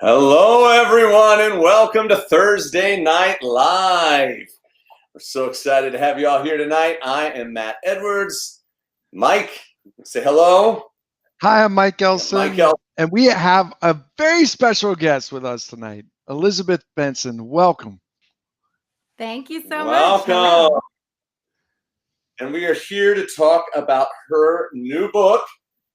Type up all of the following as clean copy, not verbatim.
Hello, everyone, and welcome to Thursday Night Live. We're so excited to have you all here tonight. I am Matt Edwards. Mike, say hello. Hi, I'm Mike Elson, Mike El- and we have a very special guest with us tonight, Elizabeth Benson. Welcome. Thank you so much. Welcome. Hello. And we are here to talk about her new book,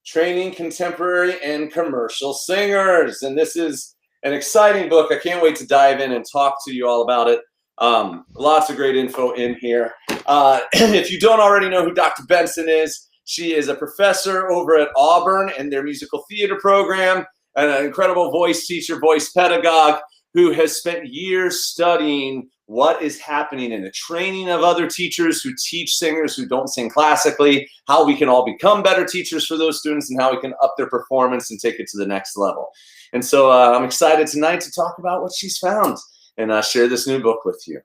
Training Contemporary and Commercial Singers. And this is an exciting book. I can't wait to dive in and talk to you all about it. Lots of great info in here. If you don't already know who Dr. Benson is, she is a professor over at Auburn in their musical theater program, and an incredible voice teacher, voice pedagogue, who has spent years studying what is happening in the training of other teachers who teach singers who don't sing classically, how we can all become better teachers for those students, and how we can up their performance and take it to the next level. And so I'm excited tonight to talk about what she's found and share this new book with you.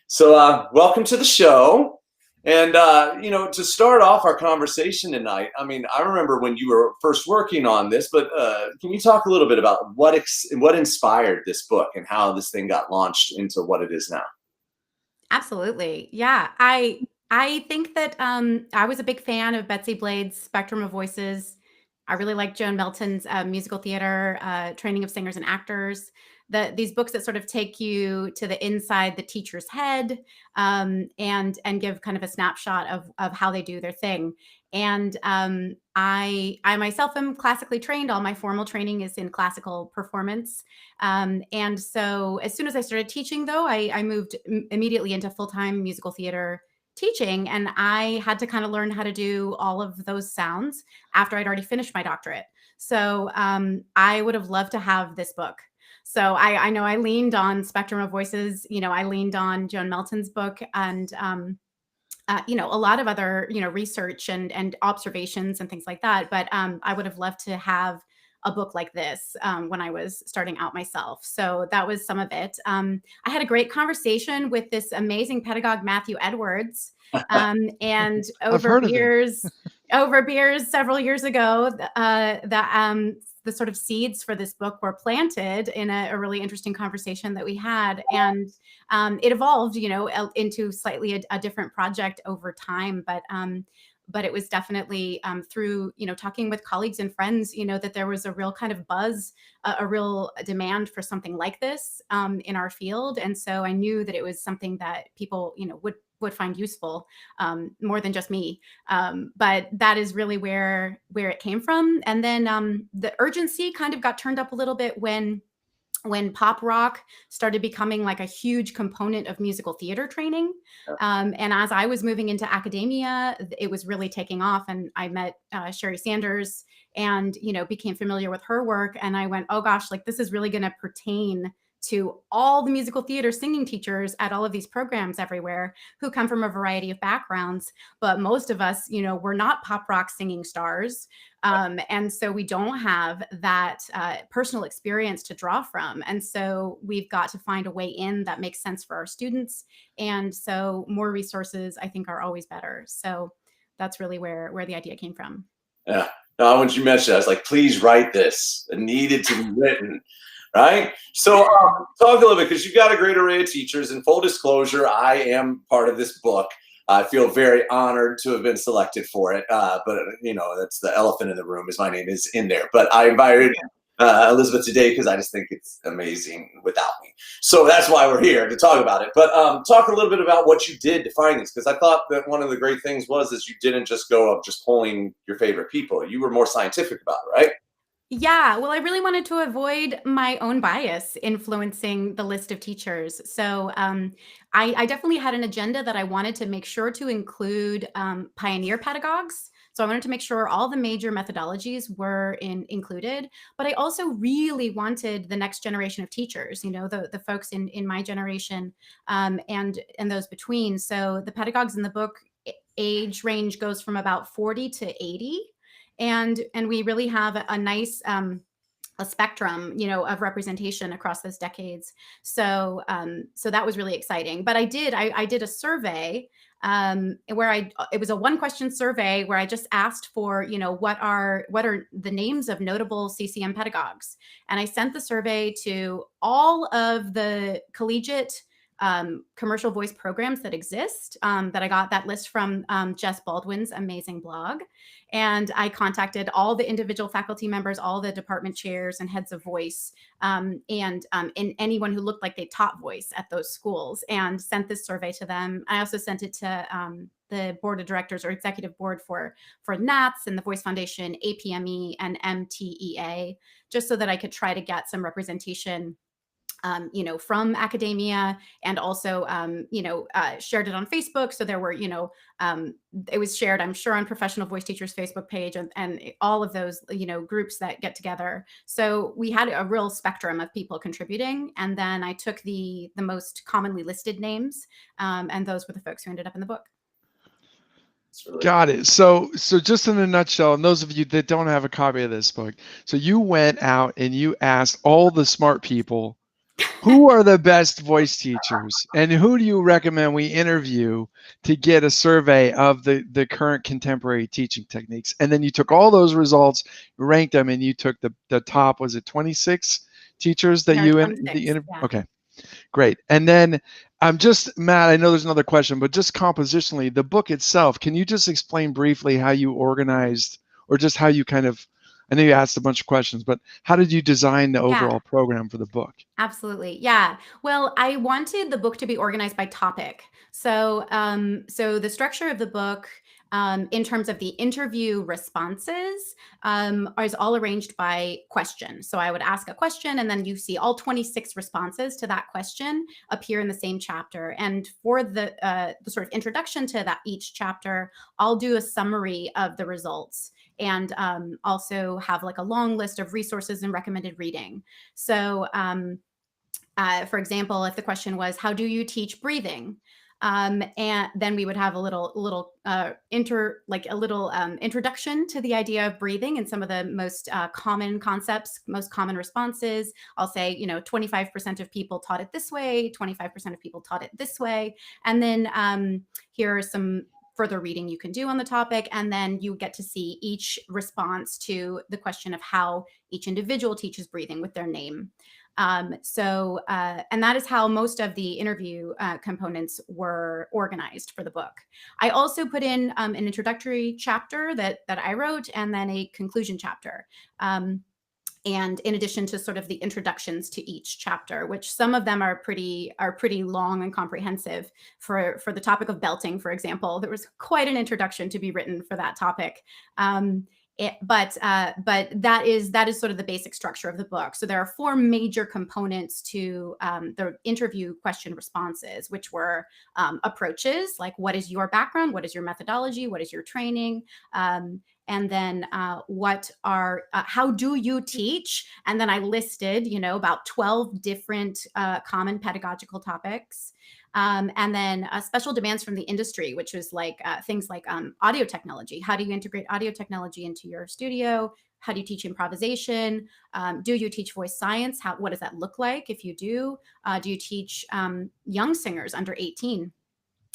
So welcome to the show. And, to start off our conversation tonight, I remember when you were first working on this, but can you talk a little bit about what inspired this book and how this thing got launched into what it is now? Absolutely. Yeah. I think that I was a big fan of Betsy Blade's Spectrum of Voices. I really like Joan Melton's musical theater, training of singers and actors. These books that sort of take you to the inside the teacher's head, and give kind of a snapshot of how they do their thing. And I myself am classically trained. All my formal training is in classical performance. And so as soon as I started teaching, though, I moved immediately into full-time musical theater teaching, and I had to kind of learn how to do all of those sounds after I'd already finished my doctorate. So I would have loved to have this book. So I know I leaned on Spectrum of Voices. I leaned on Joan Melton's book, and a lot of other research and observations and things like that. But I would have loved to have a book like this when I was starting out myself. So that was some of it. I had a great conversation with this amazing pedagogue, Matthew Edwards, and over beers several years ago, the sort of seeds for this book were planted in a really interesting conversation that we had, and it evolved, into slightly a different project over time. But it was definitely through, talking with colleagues and friends, that there was a real kind of buzz, a real demand for something like this in our field. And so I knew that it was something that people, would find useful, more than just me. But that is really where it came from. And then the urgency kind of got turned up a little bit when pop rock started becoming like a huge component of musical theater training. And as I was moving into academia, it was really taking off. And I met Sherry Sanders and, became familiar with her work. And I went, oh gosh, like this is really going to pertain to all the musical theater singing teachers at all of these programs everywhere who come from a variety of backgrounds. But most of us, we're not pop rock singing stars. And so we don't have that personal experience to draw from. And so we've got to find a way in that makes sense for our students. And so more resources, I think, are always better. So that's really where the idea came from. Yeah. Now, when you mentioned it, I was like, please write this. It needed to be written. Right. So talk a little bit, because you've got a great array of teachers. And full disclosure, I am part of this book. I feel very honored to have been selected for it. But, that's the elephant in the room, is my name is in there. But I invited Elizabeth today because I just think it's amazing without me. So that's why we're here to talk about it. But talk a little bit about what you did to find this, because I thought that one of the great things was you didn't just go up just polling your favorite people. You were more scientific about it, right? Yeah, well, I really wanted to avoid my own bias influencing the list of teachers. So I definitely had an agenda that I wanted to make sure to include pioneer pedagogues. So I wanted to make sure all the major methodologies were included, but I also really wanted the next generation of teachers, the folks in my generation and those between. So the pedagogues in the book age range goes from about 40 to 80. And we really have a nice a spectrum, of representation across those decades. So that was really exciting. But I did a survey where it was a 1-question survey where I just asked for, what are the names of notable CCM pedagogues. And I sent the survey to all of the collegiate commercial voice programs that exist, that I got that list from Jess Baldwin's amazing blog. And I contacted all the individual faculty members, all the department chairs and heads of voice, and anyone who looked like they taught voice at those schools, and sent this survey to them. I also sent it to the board of directors or executive board for NATS and the Voice Foundation, APME and MTEA, just so that I could try to get some representation from academia, and also, shared it on Facebook. So there were, it was shared, I'm sure, on Professional Voice Teachers Facebook page, and all of those, groups that get together. So we had a real spectrum of people contributing. And then I took the most commonly listed names, and those were the folks who ended up in the book. Really Got it. So just in a nutshell, and those of you that don't have a copy of this book, so you went out and you asked all the smart people, who are the best voice teachers, and who do you recommend we interview to get a survey of the current contemporary teaching techniques? And then you took all those results, ranked them, and you took the top, was it 26 teachers that Yeah. Okay, great. And then Matt, I know there's another question, but just compositionally, the book itself, can you just explain briefly how you organized, or just how you I know you asked a bunch of questions, but how did you design the overall program for the book? Absolutely. Yeah. Well, I wanted the book to be organized by topic. So, the structure of the book, in terms of the interview responses, is all arranged by question. So I would ask a question, and then you see all 26 responses to that question appear in the same chapter. And for the sort of introduction to each chapter, I'll do a summary of the results, and also have like a long list of resources and recommended reading. So, for example, if the question was, how do you teach breathing? And then we would have a little introduction to the idea of breathing and some of the most common concepts, most common responses. I'll say, 25% of people taught it this way, 25% of people taught it this way. And then here are some further reading you can do on the topic. And then you get to see each response to the question of how each individual teaches breathing with their name. And that is how most of the interview components were organized for the book. I also put in an introductory chapter that I wrote, and then a conclusion chapter. And in addition to sort of the introductions to each chapter, which some of them are pretty long and comprehensive. For the topic of belting, for example, there was quite an introduction to be written for that topic. But that is sort of the basic structure of the book. So there are 4 major components to the interview question responses, which were approaches, like what is your background, what is your methodology, what is your training, and then how do you teach? And then I listed, about 12 different common pedagogical topics. And then special demands from the industry, which was like things like audio technology. How do you integrate audio technology into your studio? How do you teach improvisation? Do you teach voice science? What does that look like if you do? Do you teach young singers under 18?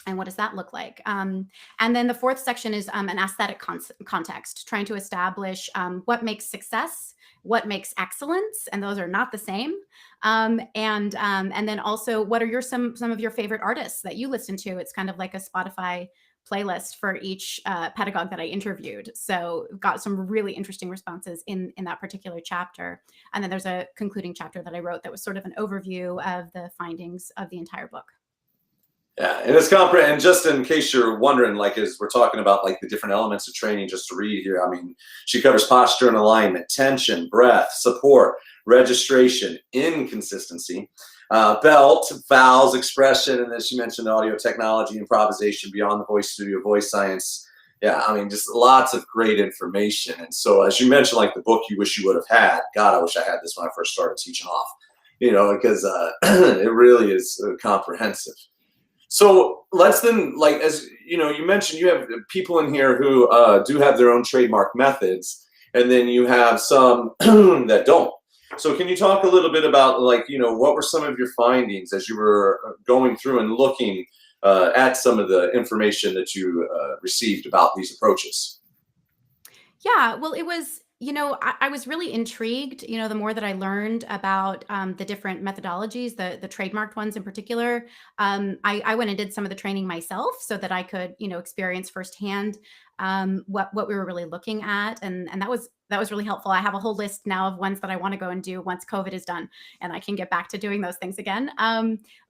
And what does that look like? And then the 4th section is an aesthetic context, trying to establish what makes success, what makes excellence, and those are not the same. And then also, what are some of your favorite artists that you listen to? It's kind of like a Spotify playlist for each pedagogue that I interviewed. So got some really interesting responses in that particular chapter. And then there's a concluding chapter that I wrote that was sort of an overview of the findings of the entire book. Yeah, and it's and just in case you're wondering, like, as we're talking about like the different elements of training, just to read here, I mean, she covers posture and alignment, tension, breath, support, registration, inconsistency, belt, vowels, expression, and then she mentioned audio technology, improvisation, beyond the voice studio, voice science. Yeah, I mean, just lots of great information. And so, as you mentioned, like the book you wish you would have had. God, I wish I had this when I first started teaching off, because it really is comprehensive. So let's then, like, as you mentioned, you have people in here who do have their own trademark methods, and then you have some that don't. So can you talk a little bit about, like, what were some of your findings as you were going through and looking at some of the information that you received about these approaches. Yeah, well, it was, I was really intrigued, the more that I learned about the different methodologies, the trademarked ones in particular. I went and did some of the training myself so that I could, experience firsthand what we were really looking at, and that was really helpful. I have a whole list now of ones that I want to go and do once COVID is done, and I can get back to doing those things again.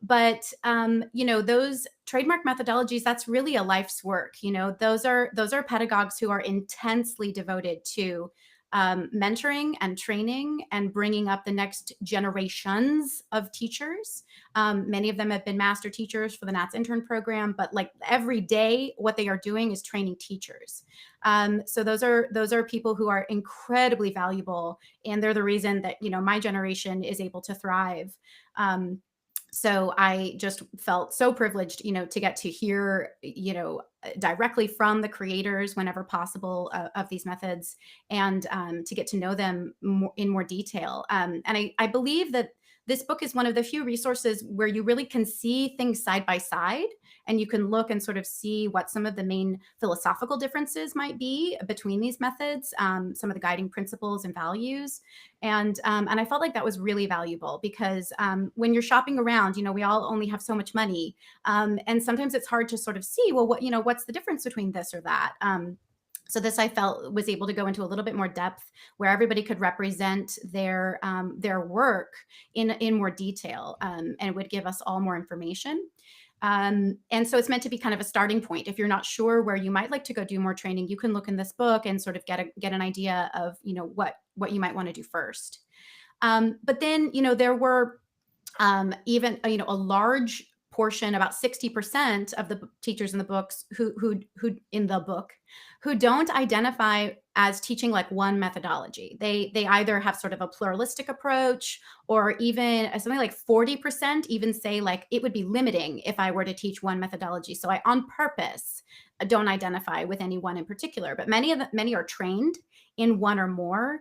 Those trademark methodologies, that's really a life's work. Those are pedagogues who are intensely devoted to mentoring and training and bringing up the next generations of teachers. Many of them have been master teachers for the NATS intern program, but like every day, what they are doing is training teachers. So those are people who are incredibly valuable, and they're the reason that my generation is able to thrive. So I just felt so privileged, to get to hear, directly from the creators whenever possible of these methods, and to get to know them in more detail. And I believe that this book is one of the few resources where you really can see things side by side, and you can look and sort of see what some of the main philosophical differences might be between these methods, some of the guiding principles and values. And I felt like that was really valuable because when you're shopping around, we all only have so much money, and sometimes it's hard to sort of see, well, what's the difference between this or that. So this, I felt, was able to go into a little bit more depth where everybody could represent their work in more detail, and it would give us all more information. And so it's meant to be kind of a starting point. If you're not sure where you might like to go do more training, you can look in this book and sort of get an idea of what you might want to do first. But then there were even a large portion, about 60% of the teachers in the books who don't identify as teaching like one methodology. They either have sort of a pluralistic approach, or even something like 40% even say like it would be limiting if I were to teach one methodology. So I on purpose don't identify with any one in particular, but many are trained in one or more.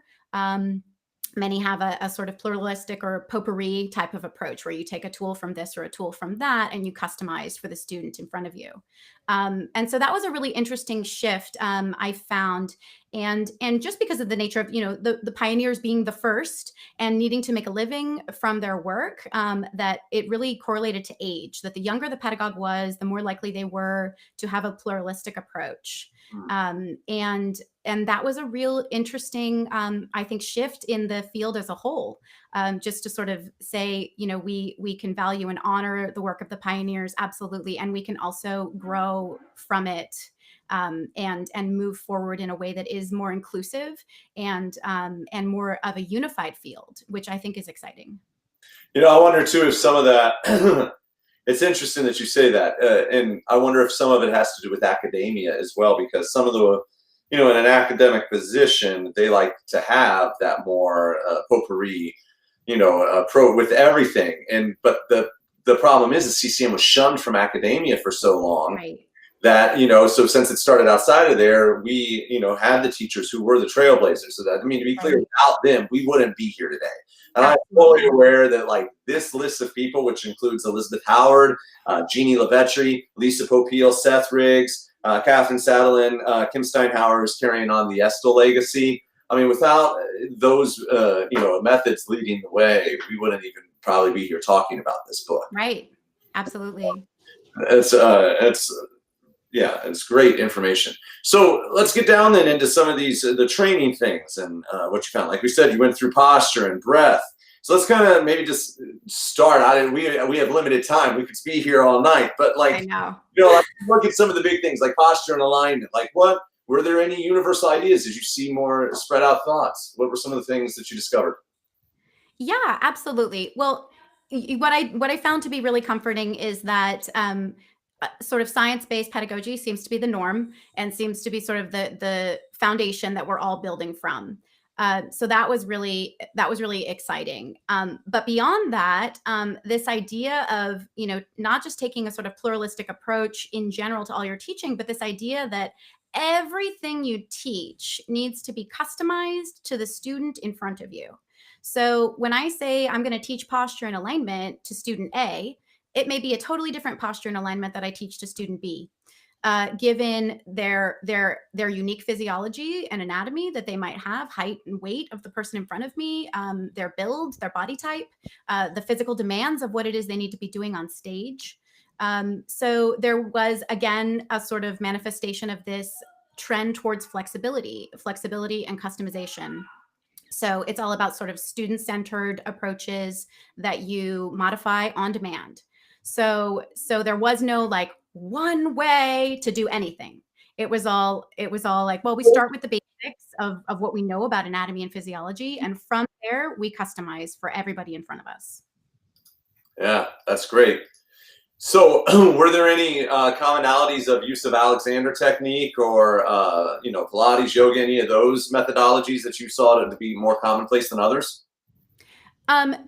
Many have a sort of pluralistic or potpourri type of approach where you take a tool from this or a tool from that and you customize for the student in front of you. And so that was a really interesting shift, I found. And just because of the nature of, the pioneers being the first and needing to make a living from their work, that it really correlated to age, that the younger the pedagogue was, the more likely they were to have a pluralistic approach. And that was a real interesting, I think, shift in the field as a whole, just to sort of say, we can value and honor the work of the pioneers, absolutely, and we can also grow from it, and move forward in a way that is more inclusive and more of a unified field, which I think is exciting. I wonder too if some of that. It's interesting that you say that, and I wonder if some of it has to do with academia as well, because some of the, in an academic position, they like to have that more potpourri, pro with everything. But the problem is CCM was shunned from academia for so long, right, that, so since it started outside of there, we, had the teachers who were the trailblazers. So that, to be clear, right, without them, we wouldn't be here today. And I'm fully aware that like this list of people, which includes Elizabeth Howard, Jeannie LoVetri, Lisa Popeil, Seth Riggs, Catherine Sadolin, Kim Steinhauer is carrying on the Estel legacy. Without those, methods leading the way, we wouldn't even probably be here talking about this book. Right. Absolutely. It's great information. So let's get down then into some of these, the training things and what you found. Like we said, you went through posture and breath. So let's kind of maybe just start. We have limited time. We could be here all night, but like, I know. Look at some of the big things like posture and alignment. Like were there any universal ideas? Did you see more spread out thoughts? What were some of the things that you discovered? Yeah, absolutely. Well, what I found to be really comforting is that sort of science-based pedagogy seems to be the norm and seems to be sort of the foundation that we're all building from. So that was really exciting. But beyond that, this idea of, not just taking a sort of pluralistic approach in general to all your teaching, but this idea that everything you teach needs to be customized to the student in front of you. So when I say I'm going to teach posture and alignment to student A, it may be a totally different posture and alignment that I teach to student B, given their unique physiology and anatomy that they might have, height and weight of the person in front of me, their build, their body type, the physical demands of what it is they need to be doing on stage. So there was, again, a sort of manifestation of this trend towards flexibility and customization. So it's all about sort of student-centered approaches that you modify on demand. So there was no like one way to do anything. It was all like, well, we start with the basics of what we know about anatomy and physiology, and from there we customize for everybody in front of us. Yeah, that's great. So were there any commonalities of use of Alexander technique or, Pilates, yoga, any of those methodologies that you saw to be more commonplace than others?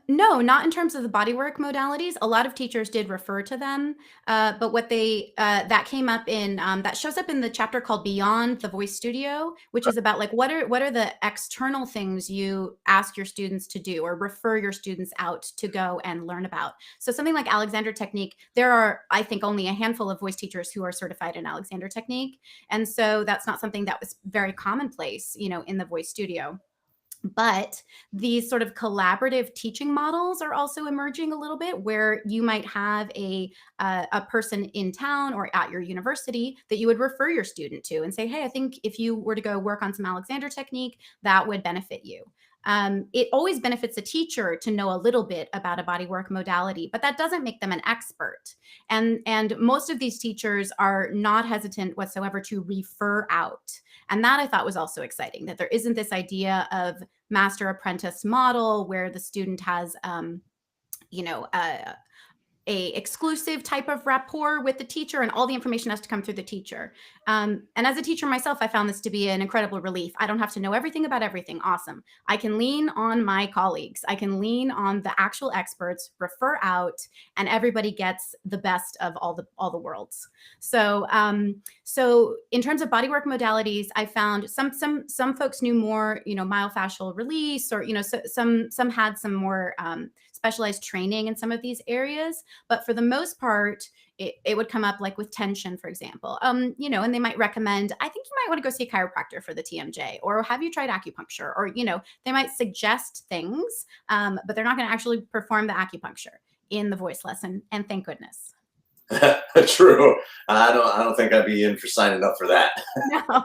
No, not in terms of the bodywork modalities. A lot of teachers did refer to them, but what that came up in that shows up in the chapter called Beyond the Voice Studio, which is about like what are the external things you ask your students to do or refer your students out to go and learn about. So something like Alexander technique, there are, I think, only a handful of voice teachers who are certified in Alexander technique, and so that's not something that was very commonplace, in the voice studio. But these sort of collaborative teaching models are also emerging a little bit, where you might have a person in town or at your university that you would refer your student to and say, hey, I think if you were to go work on some Alexander technique, that would benefit you. It always benefits a teacher to know a little bit about a bodywork modality, but that doesn't make them an expert. And most of these teachers are not hesitant whatsoever to refer out. And that I thought was also exciting, that there isn't this idea of master apprentice model where the student has, a exclusive type of rapport with the teacher and all the information has to come through the teacher. And as a teacher myself, I found this to be an incredible relief. I don't have to know everything about everything. Awesome. I can lean on my colleagues. I can lean on the actual experts, refer out, and everybody gets the best of all the worlds. So in terms of bodywork modalities, I found some folks knew more, myofascial release, or, some had some more specialized training in some of these areas. But for the most part, it would come up like with tension, for example, and they might recommend, I think you might want to go see a chiropractor for the TMJ, or have you tried acupuncture? Or, they might suggest things, but they're not going to actually perform the acupuncture in the voice lesson. And thank goodness. True. I don't think I'd be in for signing up for that. No.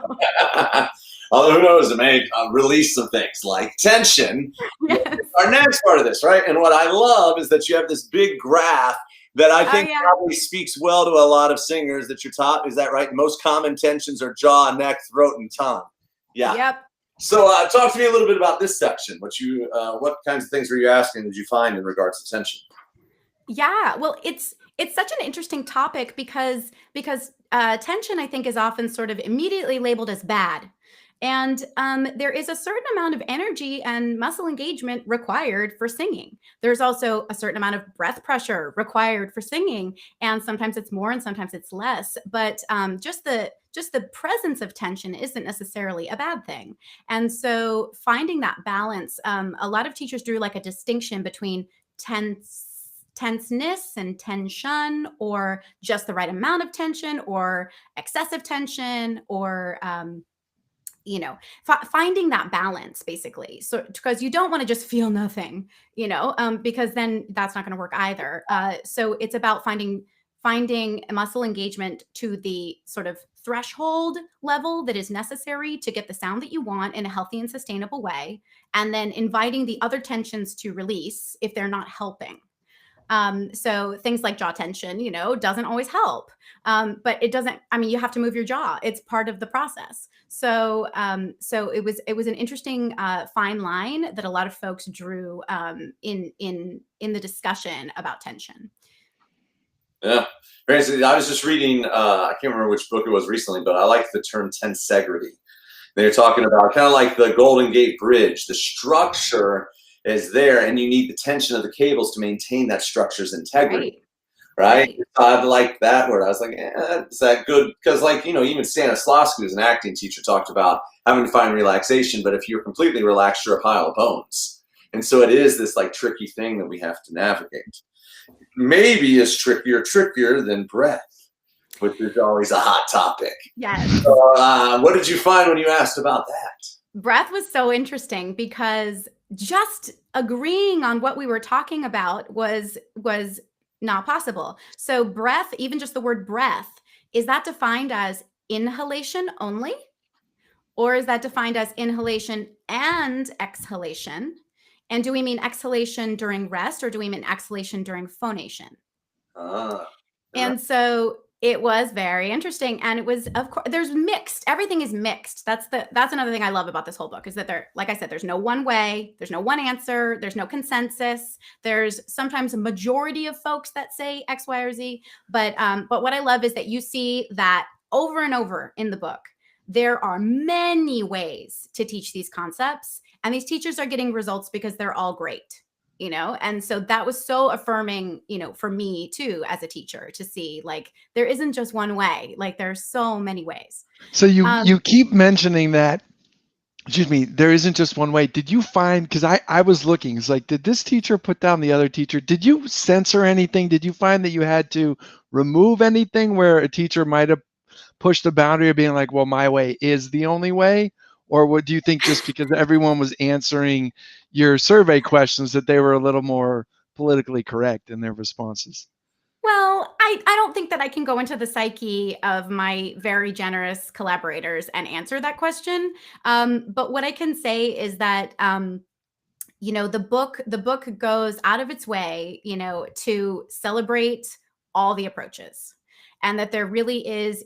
Although who knows, it may release some things like tension. Yes. Our next part of this, right? And what I love is that you have this big graph that I think probably speaks well to a lot of singers that you're taught. Is that right? Most common tensions are jaw, neck, throat, and tongue. Yeah. Yep. So talk to me a little bit about this section. What kinds of things were you asking, did you find in regards to tension? Yeah, well, it's such an interesting topic because tension, I think, is often sort of immediately labeled as bad. And there is a certain amount of energy and muscle engagement required for singing. There's also a certain amount of breath pressure required for singing, and sometimes it's more and sometimes it's less. But just the presence of tension isn't necessarily a bad thing. And so finding that balance, a lot of teachers drew like a distinction between tenseness and tension, or just the right amount of tension, or excessive tension, or finding that balance, basically. So because you don't want to just feel nothing, because then that's not going to work either. So it's about finding muscle engagement to the sort of threshold level that is necessary to get the sound that you want in a healthy and sustainable way, and then inviting the other tensions to release if they're not helping. So things like jaw tension, doesn't always help. But it doesn't, you have to move your jaw. It's part of the process. So it was an interesting fine line that a lot of folks drew in the discussion about tension. Yeah. I was just reading, I can't remember which book it was recently, but I like the term tensegrity. They're talking about kind of like the Golden Gate Bridge. The structure is there, and you need the tension of the cables to maintain that structure's integrity. Right? I like that word. I was like, is that good? Because even Stanislavski, who's an acting teacher, talked about having to find relaxation, but if you're completely relaxed, you're a pile of bones. And so it is this like tricky thing that we have to navigate. maybe is trickier than breath, which is always a hot topic. Yes. So, what did you find when you asked about that? Breath was so interesting because just agreeing on what we were talking about was not possible. So breath, even just the word breath, is that defined as inhalation only? Or is that defined as inhalation and exhalation? And do we mean exhalation during rest, or do we mean exhalation during phonation? And so it was very interesting. And it was, of course, there's mixed, everything is mixed. That's another thing I love about this whole book, is that like I said, there's no one way, there's no one answer, there's no consensus. There's sometimes a majority of folks that say X, Y, or Z. But what I love is that you see that over and over in the book. There are many ways to teach these concepts, and these teachers are getting results because they're all great. And so that was so affirming, for me too, as a teacher, to see like there isn't just one way, like there's so many ways. So you keep mentioning that, excuse me, there isn't just one way. Did you find, because I was looking, it's like, did this teacher put down the other teacher? Did you censor anything? Did you find that you had to remove anything where a teacher might have pushed the boundary of being like, well, my way is the only way? Or what do you think, just because everyone was answering your survey questions, that they were a little more politically correct in their responses? Well, I don't think that I can go into the psyche of my very generous collaborators and answer that question. But what I can say is that, the book goes out of its way, to celebrate all the approaches. And that there really is,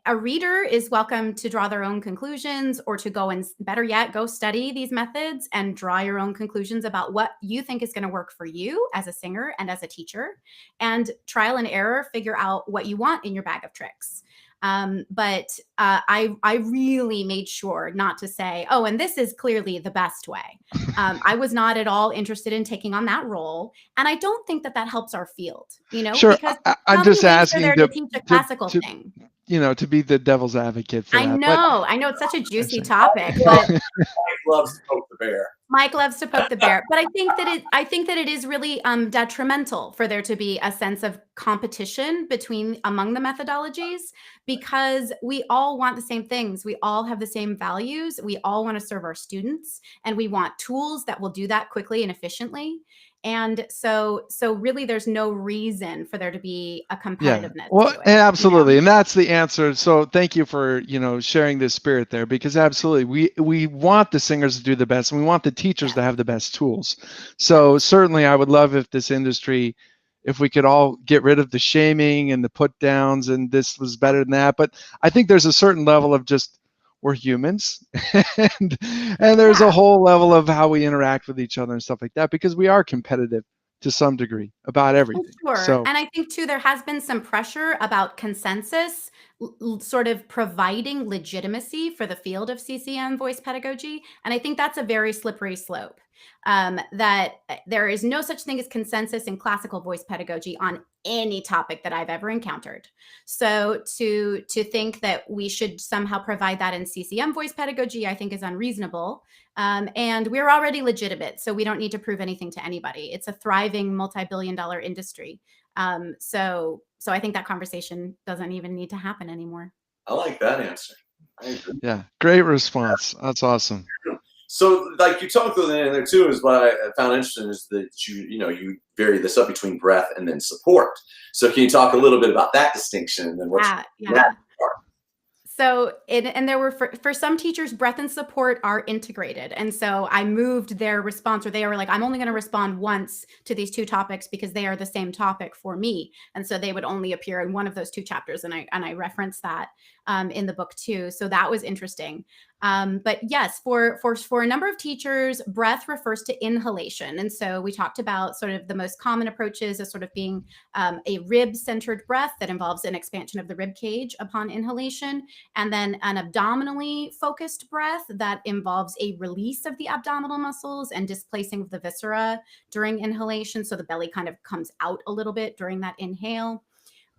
a reader is welcome to draw their own conclusions, or to go and, better yet, go study these methods and draw your own conclusions about what you think is going to work for you as a singer and as a teacher, and trial and error, figure out what you want in your bag of tricks. But I really made sure not to say, oh, and this is clearly the best way. I was not at all interested in taking on that role. And I don't think that helps our field, Sure. because I'm just asking to teach a classical thing. To be the devil's advocate for that. I know it's such a juicy topic, but Mike loves to poke the bear. Mike loves to poke the bear, but I think that it is really detrimental for there to be a sense of competition among the methodologies, because we all want the same things. We all have the same values. We all want to serve our students, and we want tools that will do that quickly and efficiently. And so really there's no reason for there to be a competitiveness to it. Absolutely. And that's the answer. So thank you for, sharing this spirit there, because absolutely we want the singers to do the best, and we want the teachers to have the best tools. So certainly I would love if this industry, if we could all get rid of the shaming and the put downs and this was better than that. But I think there's a certain level of just, we're humans, and there's a whole level of how we interact with each other and stuff like that, because we are competitive to some degree about everything. Sure. So, and I think too, there has been some pressure about consensus sort of providing legitimacy for the field of CCM voice pedagogy. And I think that's a very slippery slope, that there is no such thing as consensus in classical voice pedagogy on any topic that I've ever encountered. So to think that we should somehow provide that in CCM voice pedagogy, I think is unreasonable. And we're already legitimate, so we don't need to prove anything to anybody. It's a thriving multi-billion-dollar industry. So I think that conversation doesn't even need to happen anymore. I like that answer. I agree. Yeah, great response. That's awesome. So, like you talked in there too, is what I found interesting is that you vary this up between breath and then support. So, can you talk a little bit about that distinction and then what's that part? So, and there were for some teachers, breath and support are integrated. And so I moved their response, or they were like, I'm only going to respond once to these two topics because they are the same topic for me. And so they would only appear in one of those two chapters. And I referenced that in the book too. So that was interesting. But yes, for a number of teachers, breath refers to inhalation. And so we talked about sort of the most common approaches as sort of being a rib-centered breath that involves an expansion of the rib cage upon inhalation, and then an abdominally focused breath that involves a release of the abdominal muscles and displacing of the viscera during inhalation. So the belly kind of comes out a little bit during that inhale.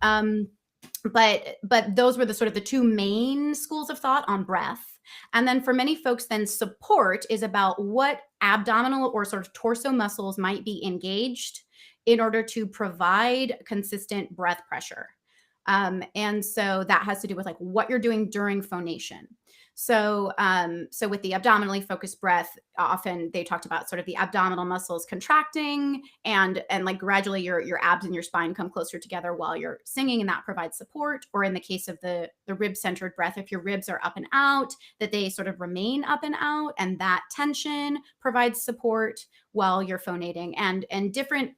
But those were the sort of the two main schools of thought on breath. And then for many folks, then support is about what abdominal or sort of torso muscles might be engaged in order to provide consistent breath pressure. And so that has to do with like what you're doing during phonation. So, so with the abdominally focused breath, often they talked about sort of the abdominal muscles contracting and like gradually your abs and your spine come closer together while you're singing, and that provides support. Or in the case of the rib-centered breath, if your ribs are up and out, that they sort of remain up and out, and that tension provides support while you're phonating. And different,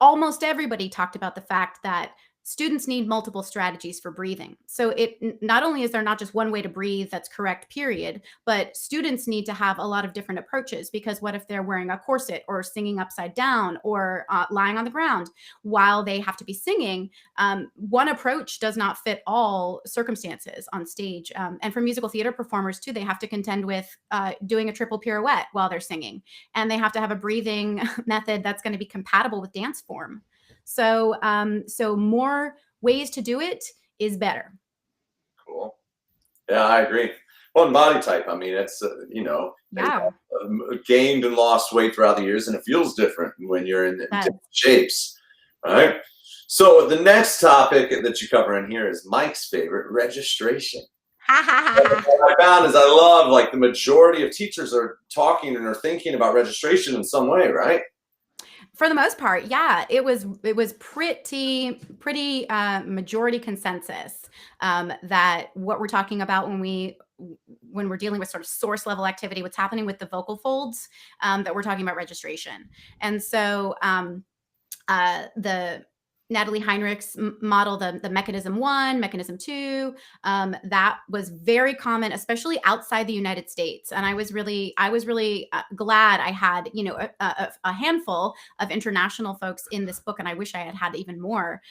almost everybody talked about the fact that students need multiple strategies for breathing. So it not only is there not just one way to breathe that's correct, period, but students need to have a lot of different approaches, because what if they're wearing a corset or singing upside down or lying on the ground while they have to be singing? One approach does not fit all circumstances on stage. And for musical theater performers too, they have to contend with doing a triple pirouette while they're singing, and they have to have a breathing method that's going to be compatible with dance form. So, so more ways to do it is better. Cool. Yeah, I agree. Well, and body type, I mean, it's, you know, Yeah. gained and lost weight throughout the years, and it feels different when you're in different shapes, right? So the next topic that you cover in here is Mike's favorite, registration. What I found is I love, like, the majority of teachers are talking and are thinking about registration in some way, right? For the most part, yeah, it was pretty majority consensus that what we're talking about when we're dealing with sort of source level activity, what's happening with the vocal folds, that we're talking about registration. And so the Natalie Heinrich's model, the mechanism 1, mechanism 2, that was very common, especially outside the United States. And I was really glad I had, you know, a handful of international folks in this book, and I wish I had had even more,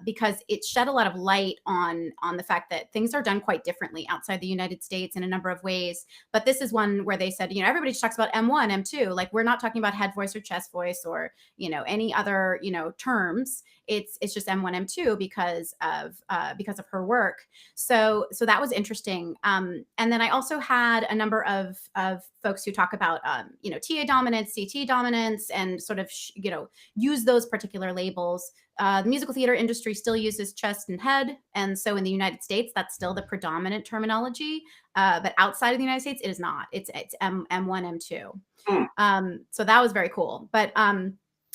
because it shed a lot of light on the fact that things are done quite differently outside the United States in a number of ways. But this is one where they said, you know, everybody just talks about M1, M2, like we're not talking about head voice or chest voice or, you know, any other, you know, terms. It's just M1, M2 because of her work. So that was interesting. And then I also had a number of folks who talk about you know, TA dominance, CT dominance, and sort of you know, use those particular labels. The musical theater industry still uses chest and head, and so in the United States, that's still the predominant terminology. But outside of the United States, it is not. It's M1, M2. So that was very cool. But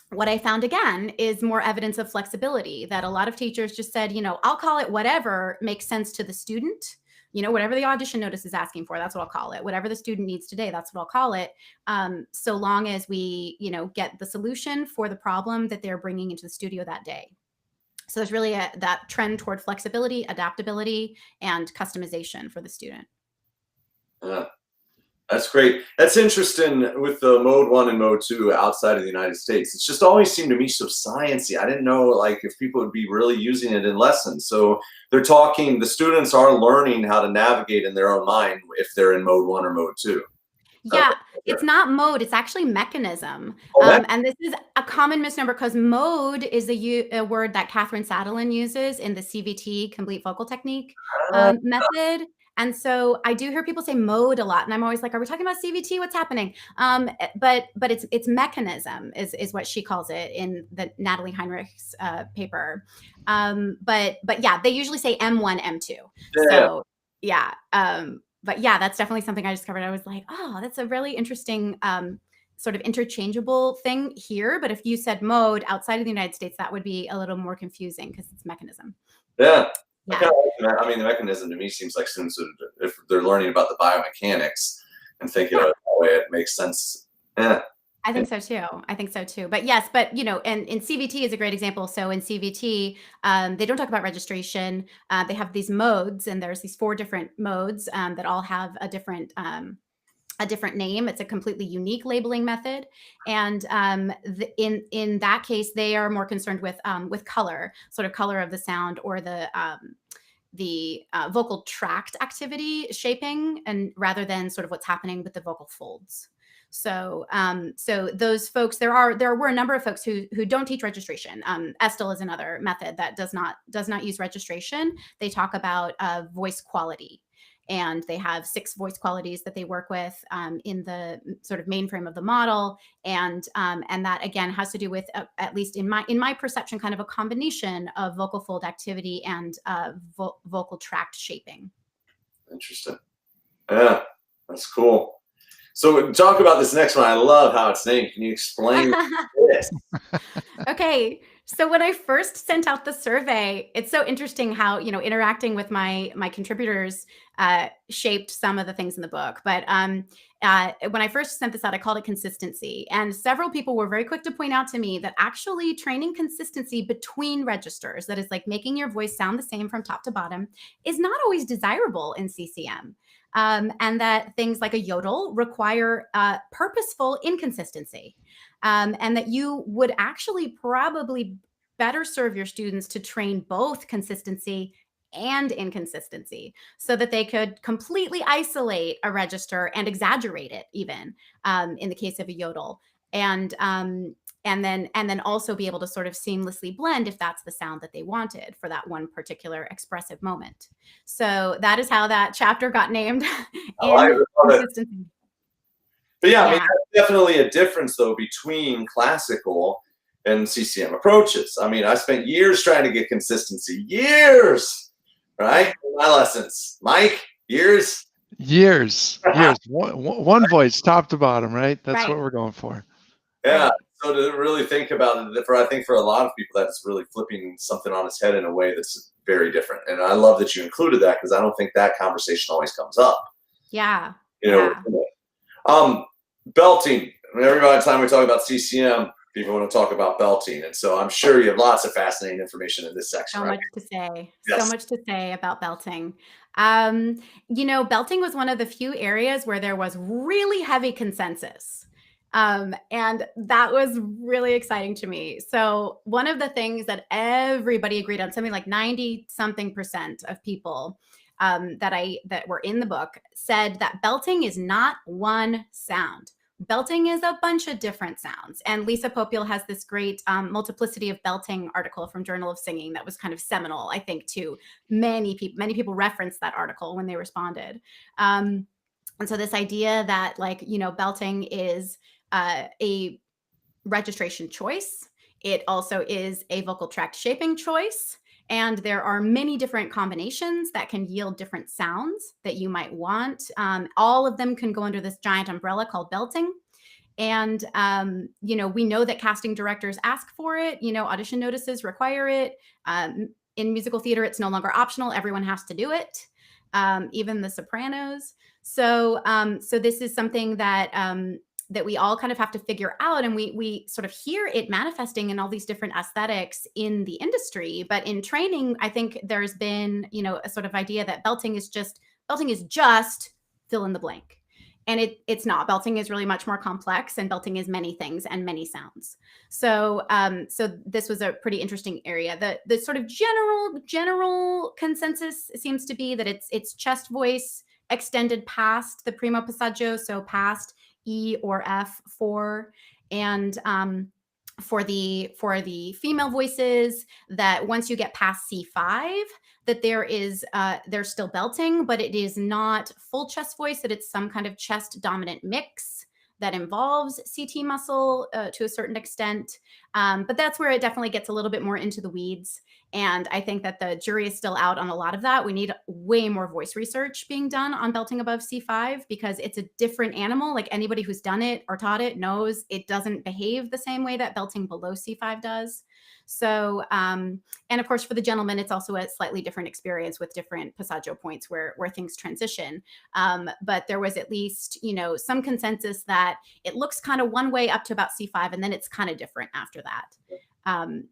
what I found again is more evidence of flexibility, that a lot of teachers just said, you know, I'll call it whatever makes sense to the student. You know, whatever the audition notice is asking for, that's what I'll call it. Whatever the student needs today, that's what I'll call it. So long as we, you know, get the solution for the problem that they're bringing into the studio that day. So there's really that trend toward flexibility, adaptability, and customization for the student. That's great. That's interesting with the mode 1 and mode 2 outside of the United States. It's just always seemed to me so sciencey. I didn't know, like, if people would be really using it in lessons. So they're talking, the students are learning how to navigate in their own mind if they're in mode 1 or mode 2. Yeah, it's not mode, it's actually mechanism. And this is a common misnomer because mode is a word that Catherine Sadolin uses in the CVT, complete vocal technique method. And so I do hear people say mode a lot, and I'm always like, are we talking about CVT? What's happening? But it's mechanism is what she calls it in the Natalie Heinrich's paper. But yeah, they usually say M1, M2. Yeah. So yeah. But yeah, that's definitely something I discovered. I was like, oh, that's a really interesting sort of interchangeable thing here. But if you said mode outside of the United States, that would be a little more confusing because it's mechanism. Yeah. Yeah. I mean, the mechanism to me seems like students, if they're learning about the biomechanics and thinking of it that way, it makes sense. Yeah. I think so too. I think so too. But yes, but you know, and in CVT is a great example. So in CVT, they don't talk about registration. They have these modes, and there's these 4 different modes that all have a different name. It's a completely unique labeling method. And in that case, they are more concerned with color, sort of color of the sound, or the vocal tract activity shaping, and rather than sort of what's happening with the vocal folds. So so those folks, there were a number of folks who don't teach registration. Estel is another method that does not use registration. They talk about voice quality. and they have 6 voice qualities that they work with in the sort of mainframe of the model. And that again has to do with, at least in my perception, kind of a combination of vocal fold activity and vocal tract shaping. Interesting. Yeah, that's cool. So talk about this next one. I love how it's named. Can you explain this? Okay. So when I first sent out the survey, it's so interesting how, interacting with my contributors shaped some of the things in the book. But when I first sent this out, I called it consistency. And several people were very quick to point out to me that actually training consistency between registers, that is like making your voice sound the same from top to bottom, is not always desirable in CCM. And that things like a yodel require purposeful inconsistency. And that you would actually probably better serve your students to train both consistency and inconsistency so that they could completely isolate a register and exaggerate it even in the case of a yodel. And then also be able to sort of seamlessly blend if that's the sound that they wanted for that one particular expressive moment. So that is how that chapter got named. Consistency. But yeah, I mean, there's definitely a difference though between classical and CCM approaches. I mean, I spent years trying to get consistency, right? In my lessons, Mike, years. One voice, top to bottom, right? That's what we're going for. Yeah. So to really think about it, I think for a lot of people, that's really flipping something on its head in a way that's very different. And I love that you included that because I don't think that conversation always comes up. Yeah. Belting. I mean, every time we talk about CCM, people want to talk about belting. And so I'm sure you have lots of fascinating information in this section. So much to say. Yes. So much to say about belting. Belting was one of the few areas where there was really heavy consensus. And that was really exciting to me. So one of the things that everybody agreed on, something like 90-something% of people that were in the book said that belting is not one sound. Belting is a bunch of different sounds. And Lisa Popeil has this great multiplicity of belting article from Journal of Singing that was kind of seminal, I think, to many people. Many people referenced that article when they responded. And so this idea that belting is a registration choice. It also is a vocal tract shaping choice. And there are many different combinations that can yield different sounds that you might want. All of them can go under this giant umbrella called belting. And, we know that casting directors ask for it. Audition notices require it. In musical theater, it's no longer optional. Everyone has to do it, even the sopranos. So this is something that we all kind of have to figure out. And we sort of hear it manifesting in all these different aesthetics in the industry. But in training, I think there's been, a sort of idea that belting is just fill in the blank. And it's not. Belting is really much more complex, and belting is many things and many sounds. So this was a pretty interesting area. The sort of general consensus seems to be that it's chest voice extended past the primo passaggio, so past E or F4, and for the female voices, that once you get past C5, that there's still belting, but it is not full chest voice, that it's some kind of chest dominant mix that involves CT muscle to a certain extent. But that's where it definitely gets a little bit more into the weeds. And I think that the jury is still out on a lot of that. We need way more voice research being done on belting above C5 because it's a different animal. Like anybody who's done it or taught it knows it doesn't behave the same way that belting below C5 does. So, and of course, for the gentleman, it's also a slightly different experience with different passaggio points where things transition. But there was at least, some consensus that it looks kind of one way up to about C5, and then it's kind of different after that.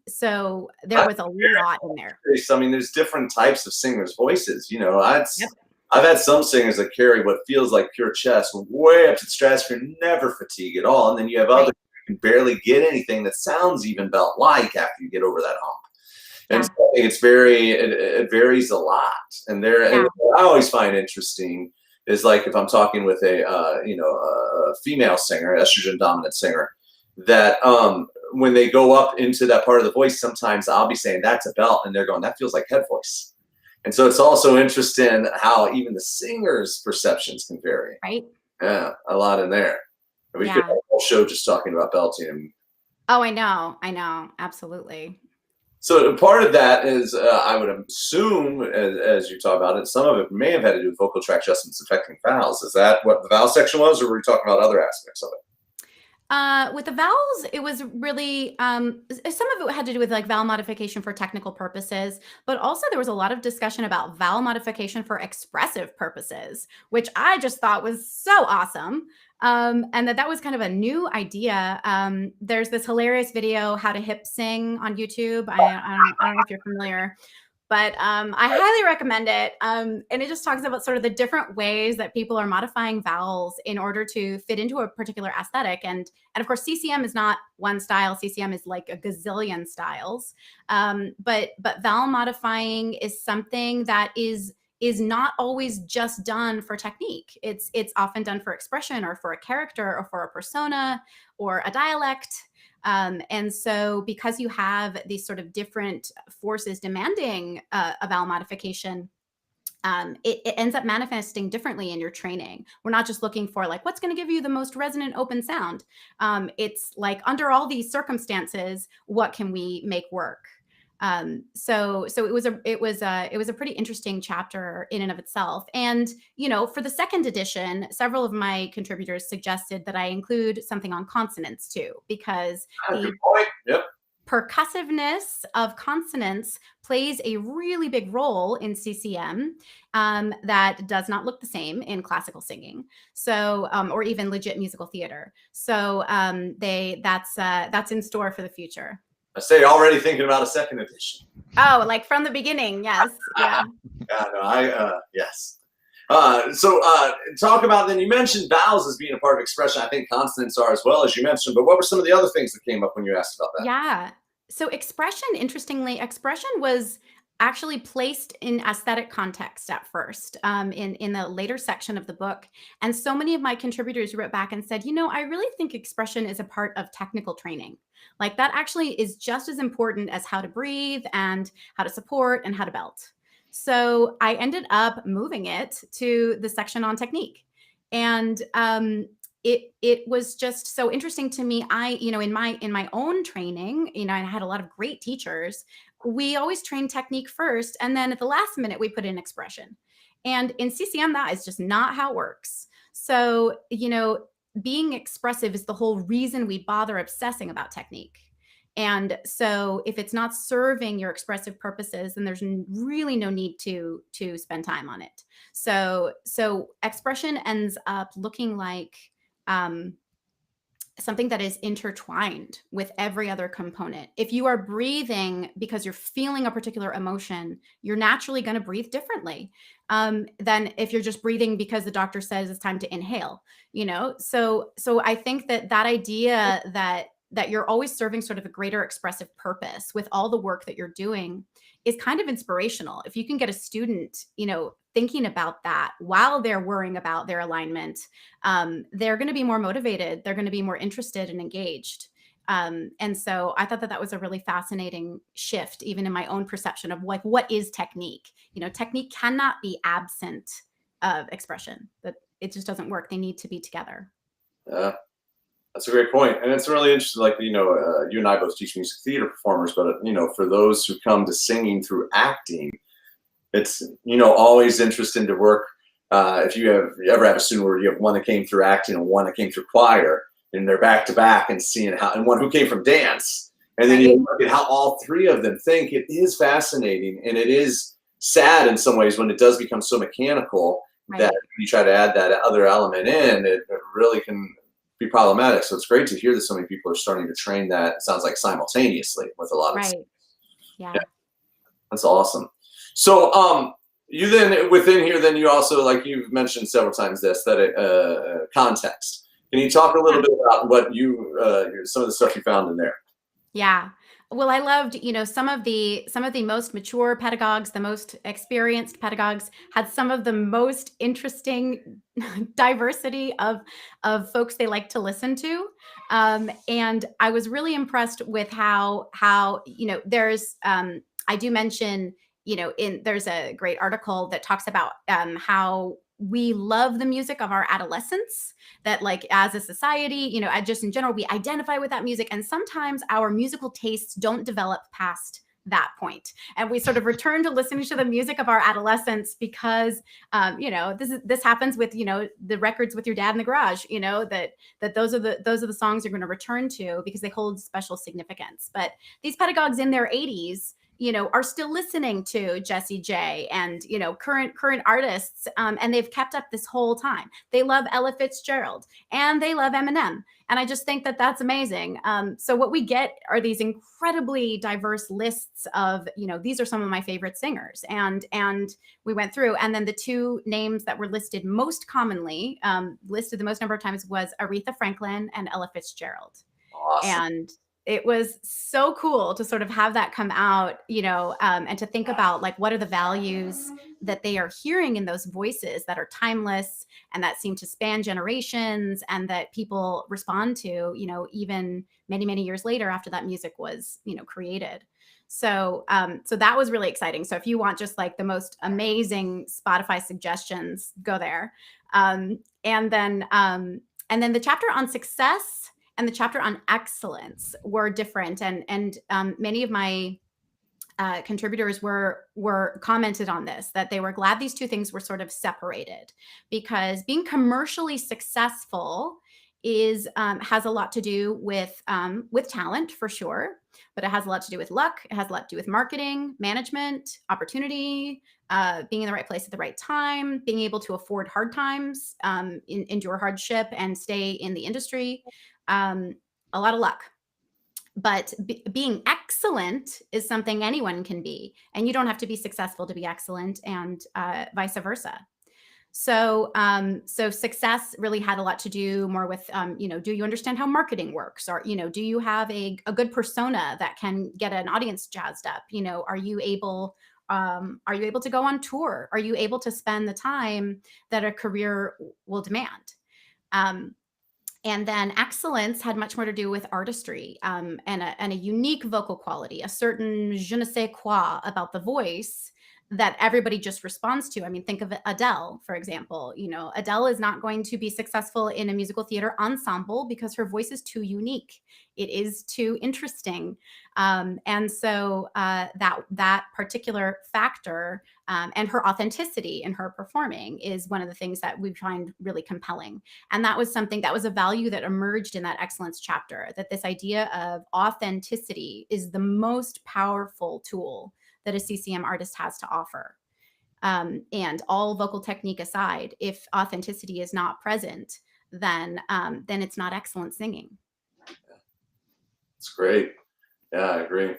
So there was a lot in there. I mean, there's different types of singers' voices. I've had some singers that carry what feels like pure chest way up to the stratosphere, never fatigue at all. And then you have others who can barely get anything that sounds even belt-like after you get over that hump. And so I think it varies a lot. And and what I always find interesting is like if I'm talking with a female singer, estrogen dominant singer, that when they go up into that part of the voice, sometimes I'll be saying that's a belt, and they're going, that feels like head voice. And so it's also interesting how even the singers' perceptions can vary. Right. Yeah, a lot in there. We could have Yeah. a whole show just talking about belting. And Oh, I know. Absolutely. so part of that is, I would assume, as you talk about it, some of it may have had to do with vocal tract adjustments affecting vowels. Is that what the vowel section was, or were we talking about other aspects of it? With the vowels, it was really some of it had to do with like vowel modification for technical purposes, but also there was a lot of discussion about vowel modification for expressive purposes, which I just thought was so awesome. And that was kind of a new idea. There's this hilarious video, "How to Hip Sing" on YouTube. I don't know if you're familiar. But I highly recommend it. And it just talks about sort of the different ways that people are modifying vowels in order to fit into a particular aesthetic. And of course, CCM is not one style. CCM is like a gazillion styles. But vowel modifying is something that is not always just done for technique. It's often done for expression or for a character or for a persona or a dialect. And so because you have these sort of different forces demanding a vowel modification, it ends up manifesting differently in your training. We're not just looking for like, what's going to give you the most resonant open sound? It's like, under all these circumstances, what can we make work? So it was a pretty interesting chapter in and of itself. And, for the second edition, several of my contributors suggested that I include something on consonants too, because Good point. Yep. percussiveness of consonants plays a really big role in CCM that does not look the same in classical singing, so or even legit musical theater. So that's in store for the future. I say already thinking about a second edition. Oh, like from the beginning, yes, yeah. Yeah, no, yes. So talk about, then you mentioned vowels as being a part of expression. I think consonants are as well, as you mentioned, but what were some of the other things that came up when you asked about that? Yeah. So interestingly, expression was actually placed in aesthetic context at first, in the later section of the book. And so many of my contributors wrote back and said, I really think expression is a part of technical training. Like, that actually is just as important as how to breathe and how to support and how to belt. So I ended up moving it to the section on technique. And it was just so interesting to me. In my own training, I had a lot of great teachers. We always train technique first, and then at the last minute we put in expression. And in CCM, that is just not how it works. So, being expressive is the whole reason we bother obsessing about technique. And so if it's not serving your expressive purposes, then there's really no need to spend time on it. So expression ends up looking like something that is intertwined with every other component. If you are breathing because you're feeling a particular emotion, you're naturally going to breathe differently than if you're just breathing because the doctor says it's time to inhale. So I think that idea that you're always serving sort of a greater expressive purpose with all the work that you're doing is kind of inspirational. If you can get a student, thinking about that while they're worrying about their alignment, they're going to be more motivated. They're going to be more interested and engaged. And so I thought that was a really fascinating shift, even in my own perception of like, what is technique? Technique cannot be absent of expression. That it just doesn't work. They need to be together. That's a great point. And it's really interesting, like, you and I both teach music theater performers, but, for those who come to singing through acting, it's, always interesting to work. If you ever have a student where you have one that came through acting and one that came through choir, and they're back to back, and seeing how, and one who came from dance, and then you look at how all three of them think, it is fascinating. And it is sad in some ways when it does become so mechanical that you try to add that other element in, it really can be problematic. So it's great to hear that so many people are starting to train that, it sounds like, simultaneously with a lot of yeah. That's awesome. So you then, within here, then you also, like you've mentioned several times, the aesthetic context. Can you talk a little bit about what you some of the stuff you found in there? Yeah. Well, I loved, some of the most mature pedagogues, the most experienced pedagogues had some of the most interesting diversity of folks they like to listen to. And I was really impressed with how there's, I do mention there's a great article that talks about how we love the music of our adolescence, that like as a society, just in general, we identify with that music. And sometimes our musical tastes don't develop past that point. And we sort of return to listening to the music of our adolescence because, this happens with, the records with your dad in the garage, that those are the songs you're going to return to because they hold special significance. But these pedagogues in their 80s, are still listening to Jessie J and, current artists. And they've kept up this whole time. They love Ella Fitzgerald and they love Eminem. And I just think that that's amazing. So what we get are these incredibly diverse lists of, these are some of my favorite singers. And we went through, and then the two names that were listed most commonly, listed the most number of times, was Aretha Franklin and Ella Fitzgerald. Awesome. And it was so cool to sort of have that come out, and to think about like, what are the values that they are hearing in those voices that are timeless and that seem to span generations and that people respond to, even many, many years later after that music was, created. So, so that was really exciting. So if you want just like the most amazing Spotify suggestions, go there. And then the chapter on success and the chapter on excellence were different. And many of my contributors were commented on this, that they were glad these two things were sort of separated, because being commercially successful has a lot to do with talent for sure, but it has a lot to do with luck. It has a lot to do with marketing, management, opportunity, being in the right place at the right time, being able to afford hard times, endure hardship, and stay in the industry. A lot of luck. But being excellent is something anyone can be, and you don't have to be successful to be excellent, and vice versa. So, so success really had a lot to do more with, do you understand how marketing works? Or, do you have a good persona that can get an audience jazzed up? Are you able to go on tour? Are you able to spend the time that a career will demand? And then excellence had much more to do with artistry, and a unique vocal quality, a certain je ne sais quoi about the voice that everybody just responds to. I mean, think of Adele, for example. Adele is not going to be successful in a musical theater ensemble because her voice is too unique. It is too interesting. And so that particular factor and her authenticity in her performing is one of the things that we find really compelling. And that was a value that emerged in that excellence chapter, that this idea of authenticity is the most powerful tool that a CCM artist has to offer. And all vocal technique aside, if authenticity is not present, then it's not excellent singing. It's great. Yeah, I agree.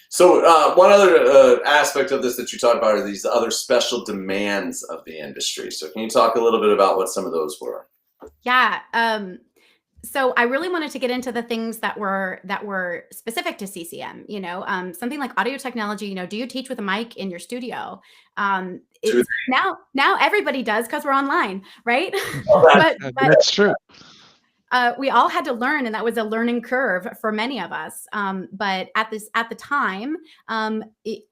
So one other aspect of this that you talked about are these other special demands of the industry. So can you talk a little bit about what some of those were? Yeah. So I really wanted to get into the things that were specific to CCM, something like audio technology. Do you teach with a mic in your studio? Now everybody does, because we're online, right? but that's true. We all had to learn, and that was a learning curve for many of us. But at the time,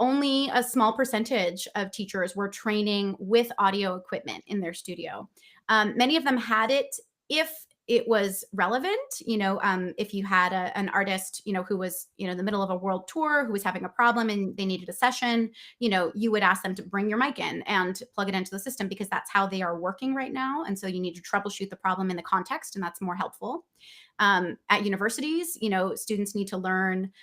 only a small percentage of teachers were training with audio equipment in their studio. Many of them had it if it was relevant. If you had an artist, who was, in the middle of a world tour, who was having a problem and they needed a session, you would ask them to bring your mic in and plug it into the system, because that's how they are working right now. And so you need to troubleshoot the problem in the context, and that's more helpful. At universities, students need to learn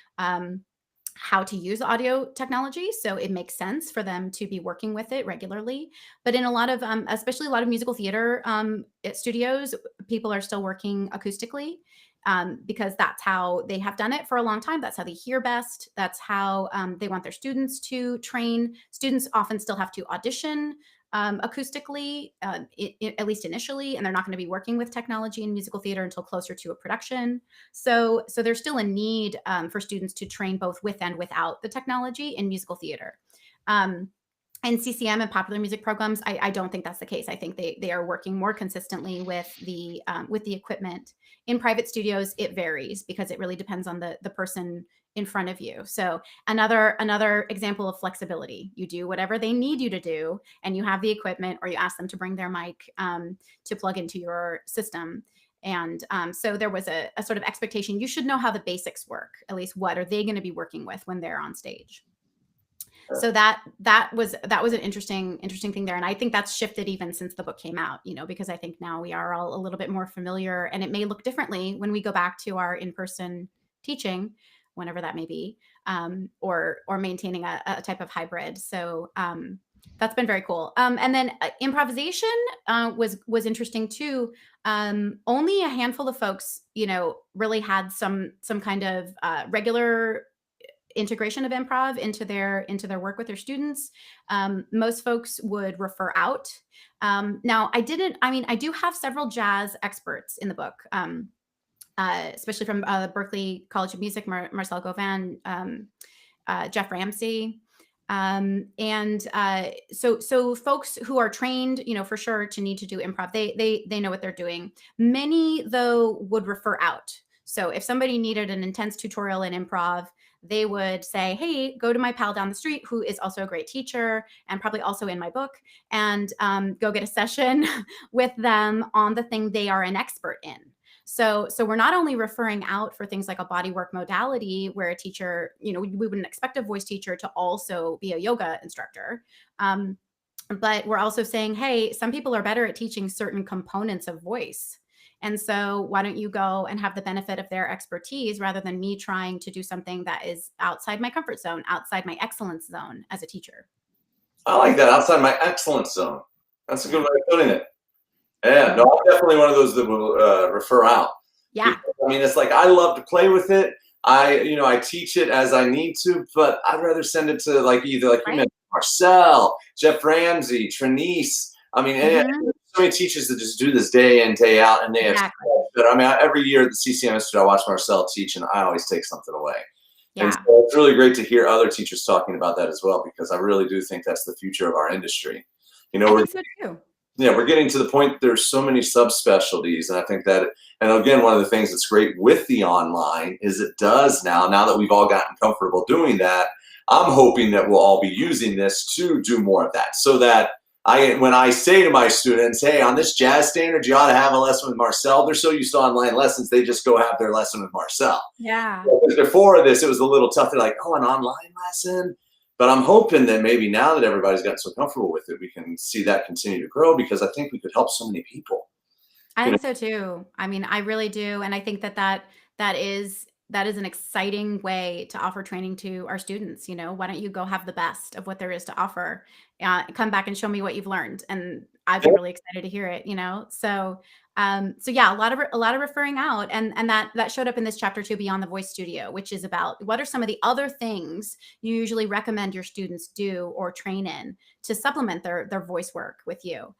how to use audio technology. So it makes sense for them to be working with it regularly. But in a lot of, especially a lot of musical theater studios, people are still working acoustically, because that's how they have done it for a long time. That's how they hear best. That's how they want their students to train. Students often still have to audition acoustically, at least initially, and they're not going to be working with technology in musical theater until closer to a production. So there's still a need for students to train both with and without the technology in musical theater. in CCM and popular music programs, I don't think that's the case. I think they are working more consistently with the equipment. In private studios, it varies because it really depends on the person in front of you. So another example of flexibility. You do whatever they need you to do, and you have the equipment, or you ask them to bring their mic to plug into your system. And so there was a sort of expectation. You should know how the basics work. At least what are they going to be working with when they're on stage? So that was an interesting thing there. And I think that's shifted even since the book came out, because I think now we are all a little bit more familiar, and it may look differently when we go back to our in-person teaching, whenever that may be, or maintaining a type of hybrid. So that's been very cool. And then improvisation was interesting too. Only a handful of folks, really had some kind of regular integration of improv into their work with their students. Most folks would refer out. Now, I do have several jazz experts in the book, especially from Berklee College of Music, Marcel Gauvin, Jeff Ramsey. So folks who are trained, for sure to need to do improv, they know what they're doing. Many, though, would refer out. So if somebody needed an intense tutorial in improv, they would say, hey, go to my pal down the street, who is also a great teacher and probably also in my book, and go get a session with them on the thing they are an expert in. So we're not only referring out for things like a bodywork modality where a teacher, we wouldn't expect a voice teacher to also be a yoga instructor. But we're also saying, hey, some people are better at teaching certain components of voice. And so why don't you go and have the benefit of their expertise rather than me trying to do something that is outside my comfort zone, outside my excellence zone as a teacher? I like that, outside my excellence zone. That's a good way of putting it. Yeah, no, I'm definitely one of those that will refer out. Yeah. Because, I mean, it's like I love to play with it. I teach it as I need to, but I'd rather send it to either you mentioned, Marcel, Jeff Ramsey, Trinice. I mean, so many teachers that just do this day in, day out, and they have. But I mean, every year at the CCM Institute, I watch Marcel teach, and I always take something away. Yeah. And so it's really great to hear other teachers talking about that as well, because I really do think that's the future of our industry. I think so too. Yeah, we're getting to the point, there's so many subspecialties, and I think that, and again, one of the things that's great with the online is it does now that we've all gotten comfortable doing that, I'm hoping that we'll all be using this to do more of that, so that when I say to my students, hey, on this jazz standard, you ought to have a lesson with Marcel, they're so used to online lessons, they just go have their lesson with Marcel. Yeah. So before this, it was a little tough. They're like, oh, an online lesson? But I'm hoping that maybe now that everybody's gotten so comfortable with it, we can see that continue to grow, because I think we could help so many people. I think so too. I mean, I really do. And I think that is an exciting way to offer training to our students. Why don't you go have the best of what there is to offer? Come back and show me what you've learned. And I'd be really excited to hear it, So yeah, a lot of referring out, and that showed up in this chapter too, Beyond the Voice Studio, which is about what are some of the other things you usually recommend your students do or train in to supplement their voice work with you.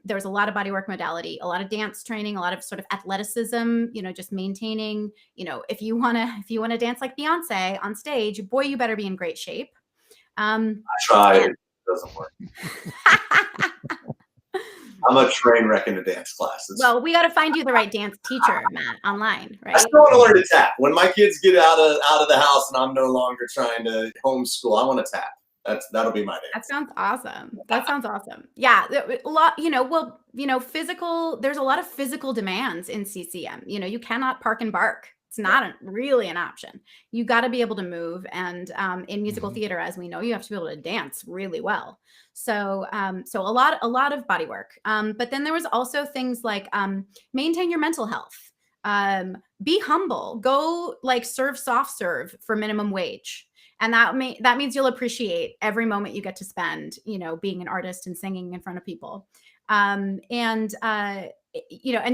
There's a lot of bodywork modality, a lot of dance training, a lot of sort of athleticism, just maintaining, if you want to dance like Beyonce on stage, boy, you better be in great shape. I try, it doesn't work. I'm a train wreck in a dance class. Well, we got to find you the right dance teacher, Matt, online, right? I still want to learn to tap. When my kids get out of the house and I'm no longer trying to homeschool, I want to tap. That'll be my dance. That sounds awesome. Yeah, a lot. Physical. There's a lot of physical demands in CCM. You cannot park and bark. It's not really an option. You got to be able to move, and in musical theater, as we know, you have to be able to dance really well. So a lot of body work. But then there was also things like maintain your mental health. Be humble. Go serve soft serve for minimum wage. And that means you'll appreciate every moment you get to spend, being an artist and singing in front of people. And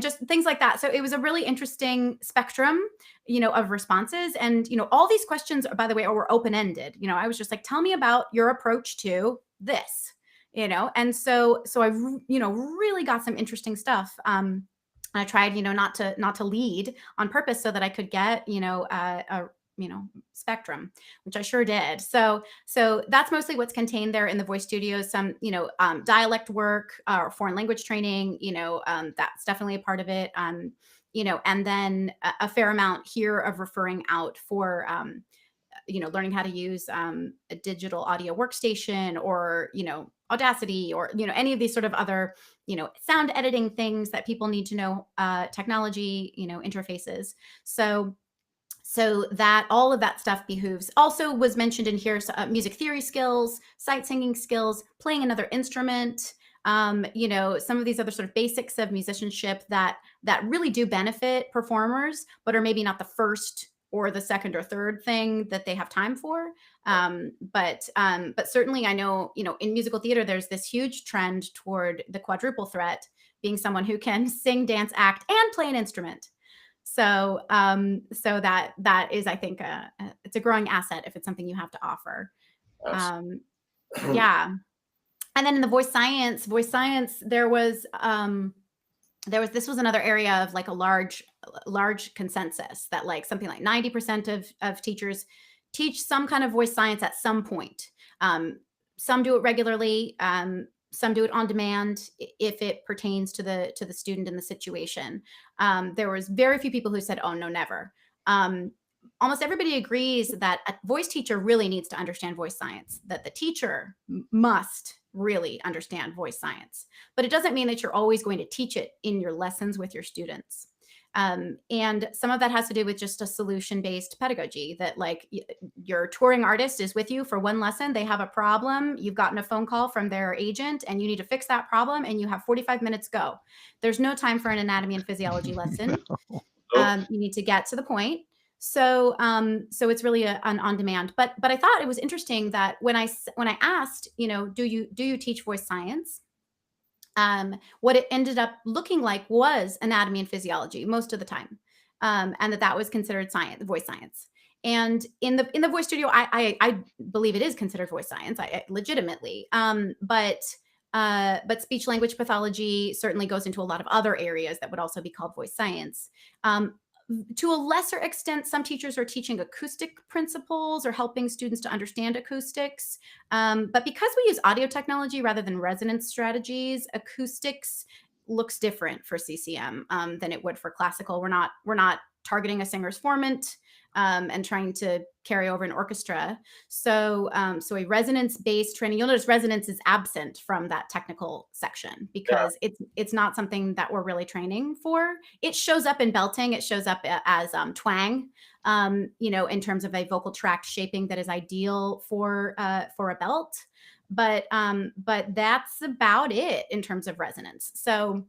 just things like that. So it was a really interesting spectrum, of responses. And, all these questions, by the way, were open-ended. I was just like, tell me about your approach to this, and so I, really got some interesting stuff. I tried, not to lead on purpose so that I could get, spectrum, which I sure did. So that's mostly what's contained there in the voice studios. Some, dialect work or foreign language training, that's definitely a part of it. And then a fair amount here of referring out for, learning how to use a digital audio workstation or, Audacity or, any of these sort of other, sound editing things that people need to know, technology, interfaces. So that all of that stuff behooves. Also was mentioned in here, music theory skills, sight singing skills, playing another instrument, some of these other sort of basics of musicianship that really do benefit performers, but are maybe not the first or the second or third thing that they have time for. But certainly I know, in musical theater, there's this huge trend toward the quadruple threat, being someone who can sing, dance, act, and play an instrument. So that is, I think, it's a growing asset if it's something you have to offer. Yeah. And then in the voice science, this was another area of like a large consensus that like something like 90% of teachers teach some kind of voice science at some point. Some do it regularly. Some do it on demand if it pertains to the student and the situation. There was very few people who said, "Oh no, never." Almost everybody agrees that a voice teacher really needs to understand voice science, that the teacher must really understand voice science. But it doesn't mean that you're always going to teach it in your lessons with your students. And some of that has to do with just a solution-based pedagogy, that like your touring artist is with you for one lesson, they have a problem, you've gotten a phone call from their agent and you need to fix that problem and you have 45 minutes go. There's no time for an anatomy and physiology lesson. You need to get to the point. So it's really an on demand. But I thought it was interesting that when I asked, do you teach voice science? What it ended up looking like was anatomy and physiology most of the time, and that was considered science, voice science. And in the voice studio, I believe it is considered voice science, legitimately. But speech language pathology certainly goes into a lot of other areas that would also be called voice science. To a lesser extent, some teachers are teaching acoustic principles or helping students to understand acoustics. But because we use audio technology rather than resonance strategies, acoustics looks different for CCM than it would for classical. We're not targeting a singer's formant and trying to carry over an orchestra. So a resonance-based training, you'll notice resonance is absent from that technical section because it's not something that we're really training for. It shows up in belting. It shows up as twang, in terms of a vocal tract shaping that is ideal for a belt. But that's about it in terms of resonance. So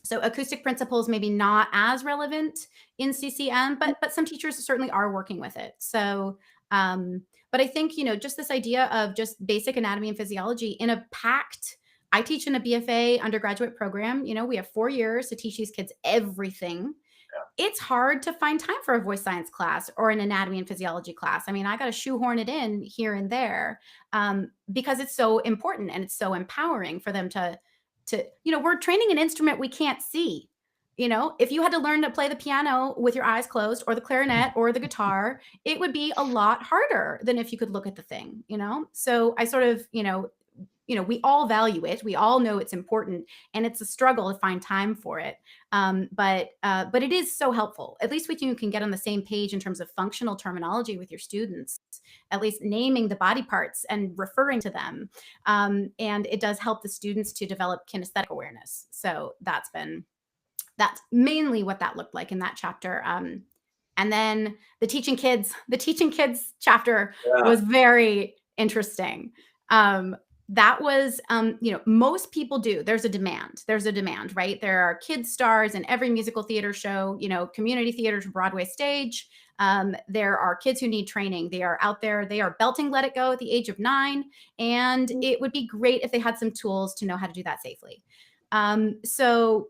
acoustic principles maybe not as relevant in CCM, but some teachers certainly are working with it. So, but I think, just this idea of just basic anatomy and physiology in a packed, I teach in a BFA undergraduate program, we have 4 years to teach these kids everything. It's hard to find time for a voice science class or an anatomy and physiology class. I mean, I got to shoehorn it in here and there because it's so important and it's so empowering for them to, we're training an instrument we can't see. If you had to learn to play the piano with your eyes closed or the clarinet or the guitar, it would be a lot harder than if you could look at the thing, So I sort of, we all value it. We all know it's important and it's a struggle to find time for it. But it is so helpful. At least you can get on the same page in terms of functional terminology with your students, at least naming the body parts and referring to them. And it does help the students to develop kinesthetic awareness. So that's mainly what that looked like in that chapter. And then the teaching kids chapter was very interesting. That was, most people do. There's a demand, right? There are kids stars in every musical theater show, community theater to Broadway stage. There are kids who need training. They are out there. They are belting Let It Go at the age of 9. And it would be great if they had some tools to know how to do that safely. So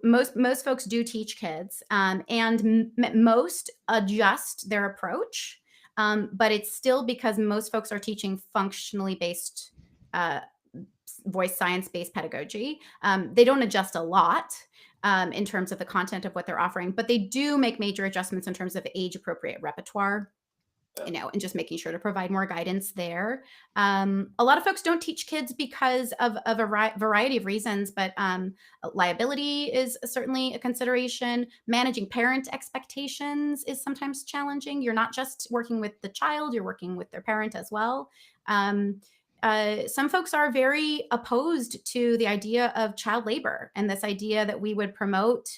most folks do teach kids and most adjust their approach. But it's still because most folks are teaching functionally based voice science-based pedagogy. They don't adjust a lot in terms of the content of what they're offering, but they do make major adjustments in terms of age-appropriate repertoire. you know, and just making sure to provide more guidance there. A lot of folks don't teach kids because of a variety of reasons, but liability is certainly a consideration. Managing parent expectations is sometimes challenging. You're not just working with the child, you're working with their parent as well. Some folks are very opposed to the idea of child labor and this idea that we would promote,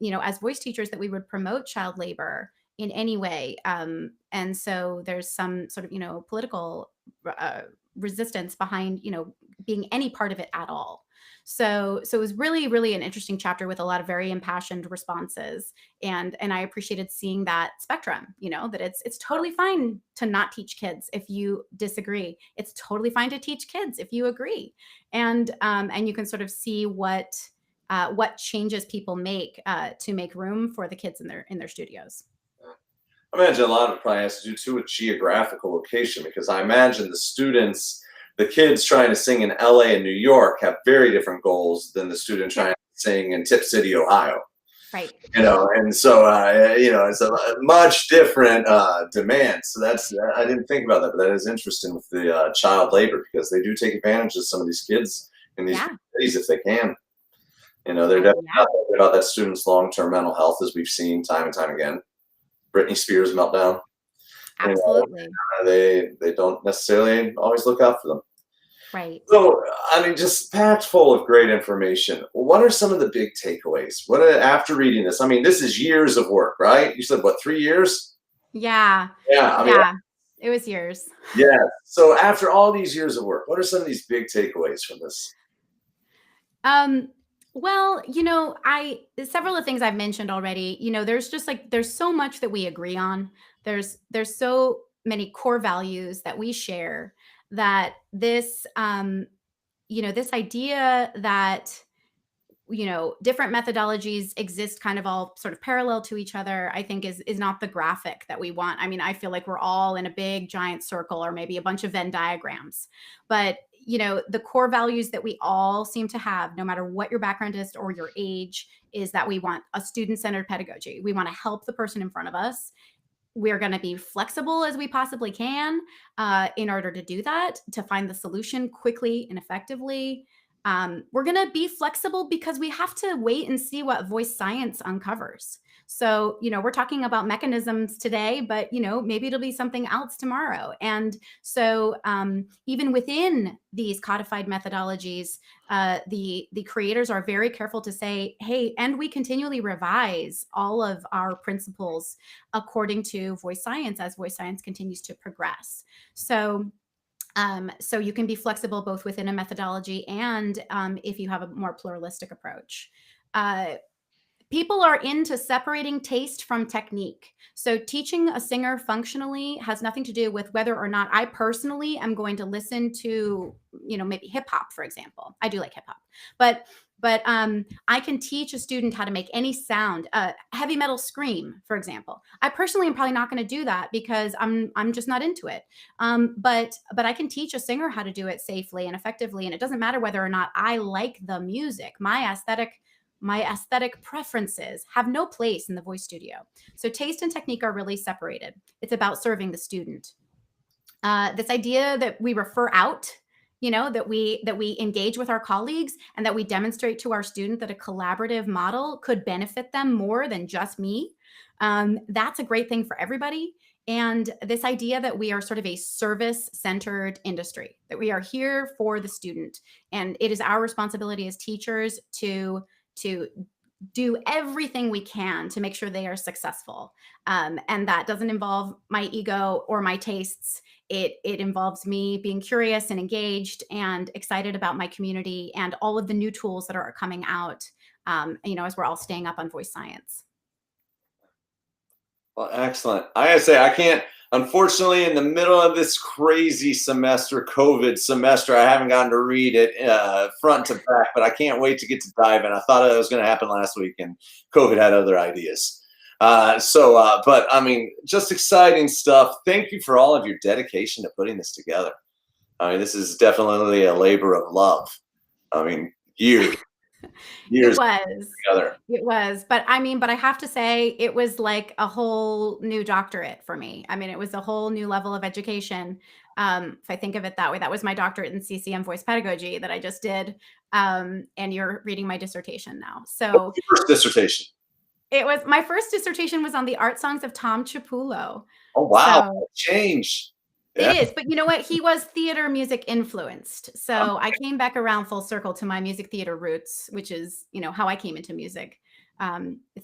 you know, as voice teachers, that we would promote child labor in any way. And so there's some sort of, you know, political resistance behind, you know, being any part of it at all. So it was really, really an interesting chapter with a lot of very impassioned responses. And I appreciated seeing that spectrum, you know, that it's totally fine to not teach kids if you disagree. It's totally fine to teach kids if you agree. And you can sort of see what changes people make to make room for the kids in their studios. I imagine a lot of it probably has to do too with geographical location, because I imagine the kids trying to sing in LA and New York have very different goals than the student trying to sing in Tip City, Ohio. Right. You know, and so, you know, it's a much different demand. So I didn't think about that, but that is interesting with the child labor, because they do take advantage of some of these kids in these cities if they can. You know, they're definitely not thinking about that student's long-term mental health, as we've seen time and time again. Britney Spears meltdown. Absolutely. You know, they don't necessarily always look out for them. Right. So, I mean, just packed full of great information. What are some of the big takeaways? After reading this, I mean, this is years of work, right? You said, what, 3 years? Yeah. Yeah. I mean, it was years. Yeah. So after all these years of work, what are some of these big takeaways from this? Well, you know, several of the things I've mentioned already, you know, there's so much that we agree on. There's so many core values that we share, that this, you know, this idea that, you know, different methodologies exist kind of all sort of parallel to each other, I think is not the graphic that we want. I mean, I feel like we're all in a big giant circle, or maybe a bunch of Venn diagrams. But, you know, the core values that we all seem to have, no matter what your background is or your age, is that we want a student-centered pedagogy. We want to help the person in front of us. We're going to be flexible as we possibly can in order to do that, to find the solution quickly and effectively. We're going to be flexible because we have to wait and see what voice science uncovers. So, you know, we're talking about mechanisms today, but, you know, maybe it'll be something else tomorrow. And so even within these codified methodologies, the creators are very careful to say, hey, and we continually revise all of our principles according to voice science as voice science continues to progress. So you can be flexible both within a methodology and if you have a more pluralistic approach. People are into separating taste from technique. So teaching a singer functionally has nothing to do with whether or not I personally am going to listen to, you know, maybe hip hop, for example. I do like hip hop, but I can teach a student how to make any sound, heavy metal scream, for example. I personally am probably not going to do that because I'm just not into it. But I can teach a singer how to do it safely and effectively, and it doesn't matter whether or not I like the music. My aesthetic preferences have no place in the voice studio. So taste and technique are really separated. It's about serving the student. This idea that we refer out, you know, that we engage with our colleagues and that we demonstrate to our student that a collaborative model could benefit them more than just me. That's a great thing for everybody. And this idea that we are sort of a service-centered industry, that we are here for the student. And it is our responsibility as teachers to do everything we can to make sure they are successful. And that doesn't involve my ego or my tastes. It involves me being curious and engaged and excited about my community and all of the new tools that are coming out, you know, as we're all staying up on voice science. Well, excellent. I gotta say, I can't, unfortunately, in the middle of this crazy COVID semester, I haven't gotten to read it front to back, but I can't wait to get to dive in. I thought it was going to happen last week, and COVID had other ideas. But I mean, just exciting stuff. Thank you for all of your dedication to putting this together. I mean, this is definitely a labor of love. I mean, years Years was. together. It was. But I mean, but I have to say, it was like a whole new doctorate for me. I mean, it was a whole new level of education. If I think of it that way, that was my doctorate in CCM voice pedagogy that I just did. And you're reading my dissertation now. So What's your first dissertation? it was my first dissertation was on the art songs of Tom Chiapullo. Oh, wow. So Change. it Yeah. is, but you know what? He was theater music influenced. So I came back around full circle to my music theater roots, which is, you know, how I came into music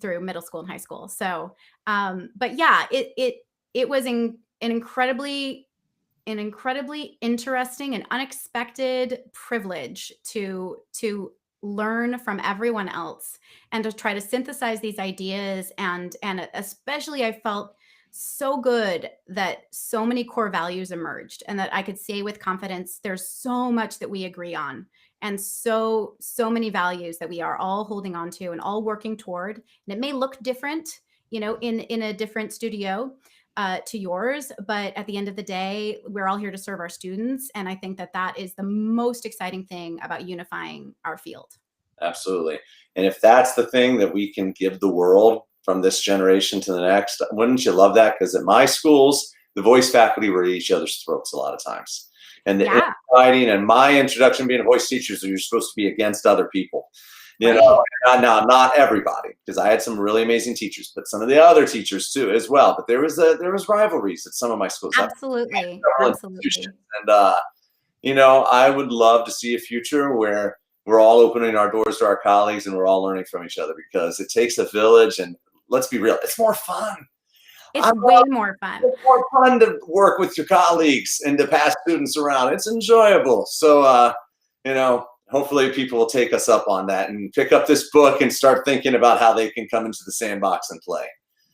through middle school and high school. So, but yeah, it was an incredibly interesting and unexpected privilege to learn from everyone else and to try to synthesize these ideas, and especially I felt so good that so many core values emerged and that I could say with confidence there's so much that we agree on, and so many values that we are all holding on to and all working toward. And it may look different, you know, in a different studio to yours, but at the end of the day, we're all here to serve our students, and I think that that is the most exciting thing about unifying our field. Absolutely. And if that's the thing that we can give the world from this generation to the next, wouldn't you love that? Because at my schools, the voice faculty were at each other's throats a lot of times. And the Yeah, infighting, and my introduction being a voice teacher is you're supposed to be against other people. You right, know, not everybody, because I had some really amazing teachers, but some of the other teachers too as well. But there was rivalries at some of my schools. I had absolutely, several absolutely. institutions. And you know, I would love to see a future where we're all opening our doors to our colleagues and we're all learning from each other, because it takes a village. And let's be real, it's more fun. It's I way more fun. It's more fun to work with your colleagues and to pass students around. It's enjoyable. So, you know, hopefully people will take us up on that and pick up this book and start thinking about how they can come into the sandbox and play.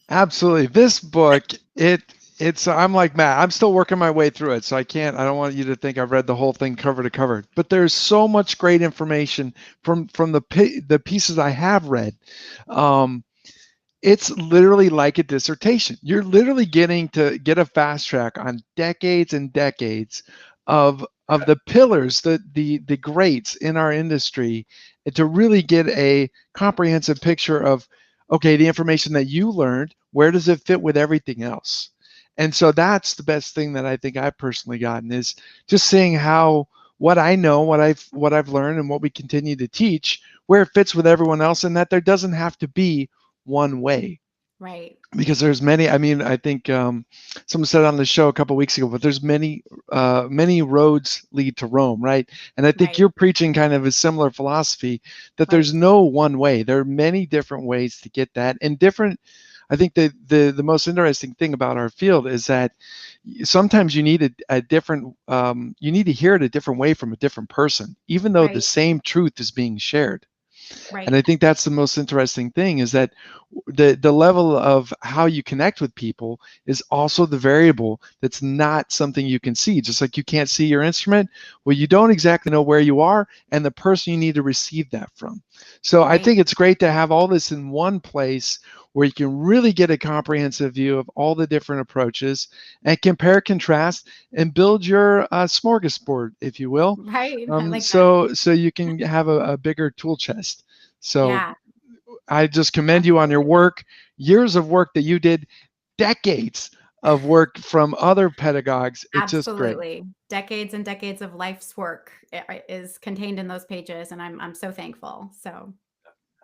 Absolutely. This book, it's I'm like Matt, I'm still working my way through it, so I don't want you to think I've read the whole thing cover to cover. But there's so much great information from the pieces I have read. Um, it's literally like a dissertation. You're literally getting to get a fast track on decades and decades of the pillars, the greats in our industry, and to really get a comprehensive picture of, okay, the information that you learned, where does it fit with everything else? And so that's the best thing that I think I've personally gotten, is just seeing how what I know, what I've learned, and what we continue to teach, where it fits with everyone else, and that there doesn't have to be one way, Right, because there's many. I mean, I think someone said on the show a couple of weeks ago, but there's many roads lead to Rome, right? And I think right, you're preaching kind of a similar philosophy, that there's right, no one way. There are many different ways to get that, and different. I think the most interesting thing about our field is that sometimes you need a different, you need to hear it a different way from a different person, even though the right, same truth is being shared. And right, I think that's the most interesting thing, is that the level of how you connect with people is also the variable that's not something you can see. Just like you can't see your instrument, well, you don't exactly know where you are and the person you need to receive that from. So I right, think it's great to have all this in one place where you can really get a comprehensive view of all the different approaches and compare, contrast, and build your smorgasbord, if you will. right. I like that. So you can have a bigger tool chest. So Yeah, I just commend you on your absolutely. work, years of work that you did, decades of work from other pedagogues. It's just great. Absolutely. Decades and decades of life's work is contained in those pages, and I'm so thankful. So,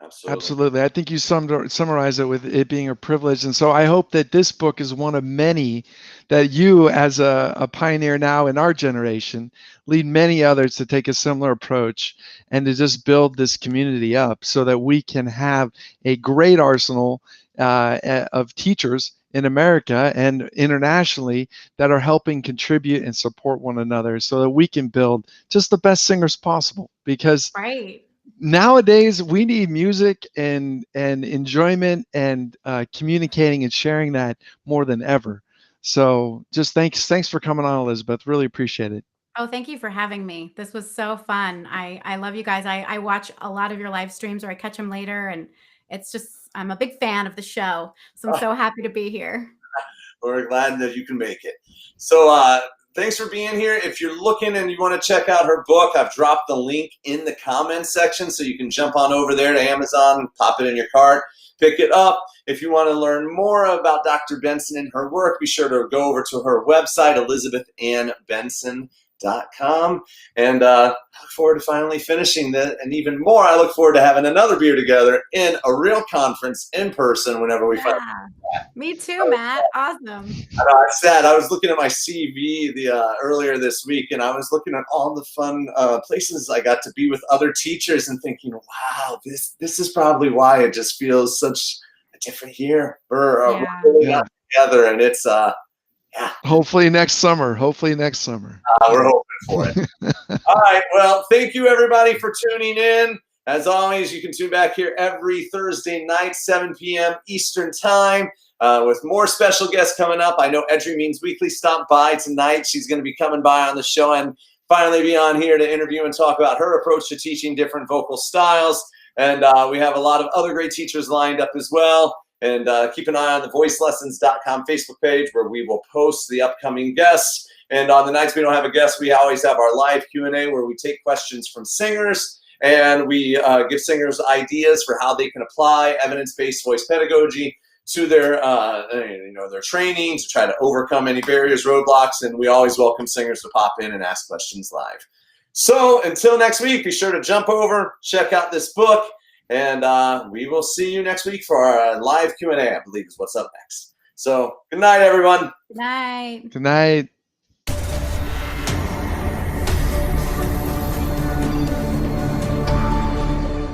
Absolutely. Absolutely. I think you summarize it with it being a privilege. And so I hope that this book is one of many that you, as a pioneer now in our generation, lead many others to take a similar approach and to just build this community up so that we can have a great arsenal of teachers in America and internationally that are helping contribute and support one another so that we can build just the best singers possible. Because right. nowadays we need music and enjoyment and communicating and sharing that more than ever. So just thanks for coming on, Elizabeth. Really appreciate it. Oh, thank you for having me. This was so fun. I love you guys. I watch a lot of your live streams, or I catch them later, and it's just I'm a big fan of the show. So I'm Oh, so happy to be here. we're glad that you can make it. So, thanks for being here. If you're looking and you want to check out her book, I've dropped the link in the comments section, so you can jump on over there to Amazon, pop it in your cart, pick it up. If you want to learn more about Dr. Benson and her work, be sure to go over to her website, ElizabethAnnBenson.com. And I look forward to finally finishing that. And even more, I look forward to having another beer together in a real conference in person whenever we finally. Me too, Matt. Awesome. I know, I said I was looking at my CV earlier this week, and I was looking at all the fun places I got to be with other teachers, and thinking, "Wow, this is probably why it just feels such a different year. We're really out together, and it's Hopefully next summer. Hopefully next summer. We're hoping for it. All right. Well, thank you everybody for tuning in. As always, you can tune back here every Thursday night, 7 p.m. Eastern Time. With more special guests coming up. I know Edry Means Weekly stopped by tonight. She's going to be coming by on the show and finally be on here to interview and talk about her approach to teaching different vocal styles. And we have a lot of other great teachers lined up as well. And keep an eye on the voicelessons.com Facebook page, where we will post the upcoming guests. And on the nights we don't have a guest, we always have our live Q&A, where we take questions from singers. And we give singers ideas for how they can apply evidence-based voice pedagogy to their their training, to try to overcome any barriers, roadblocks, and we always welcome singers to pop in and ask questions live. So until next week, be sure to jump over, check out this book, and we will see you next week for our live Q&A, I believe is what's up next. So good night, everyone. Good night. Good night.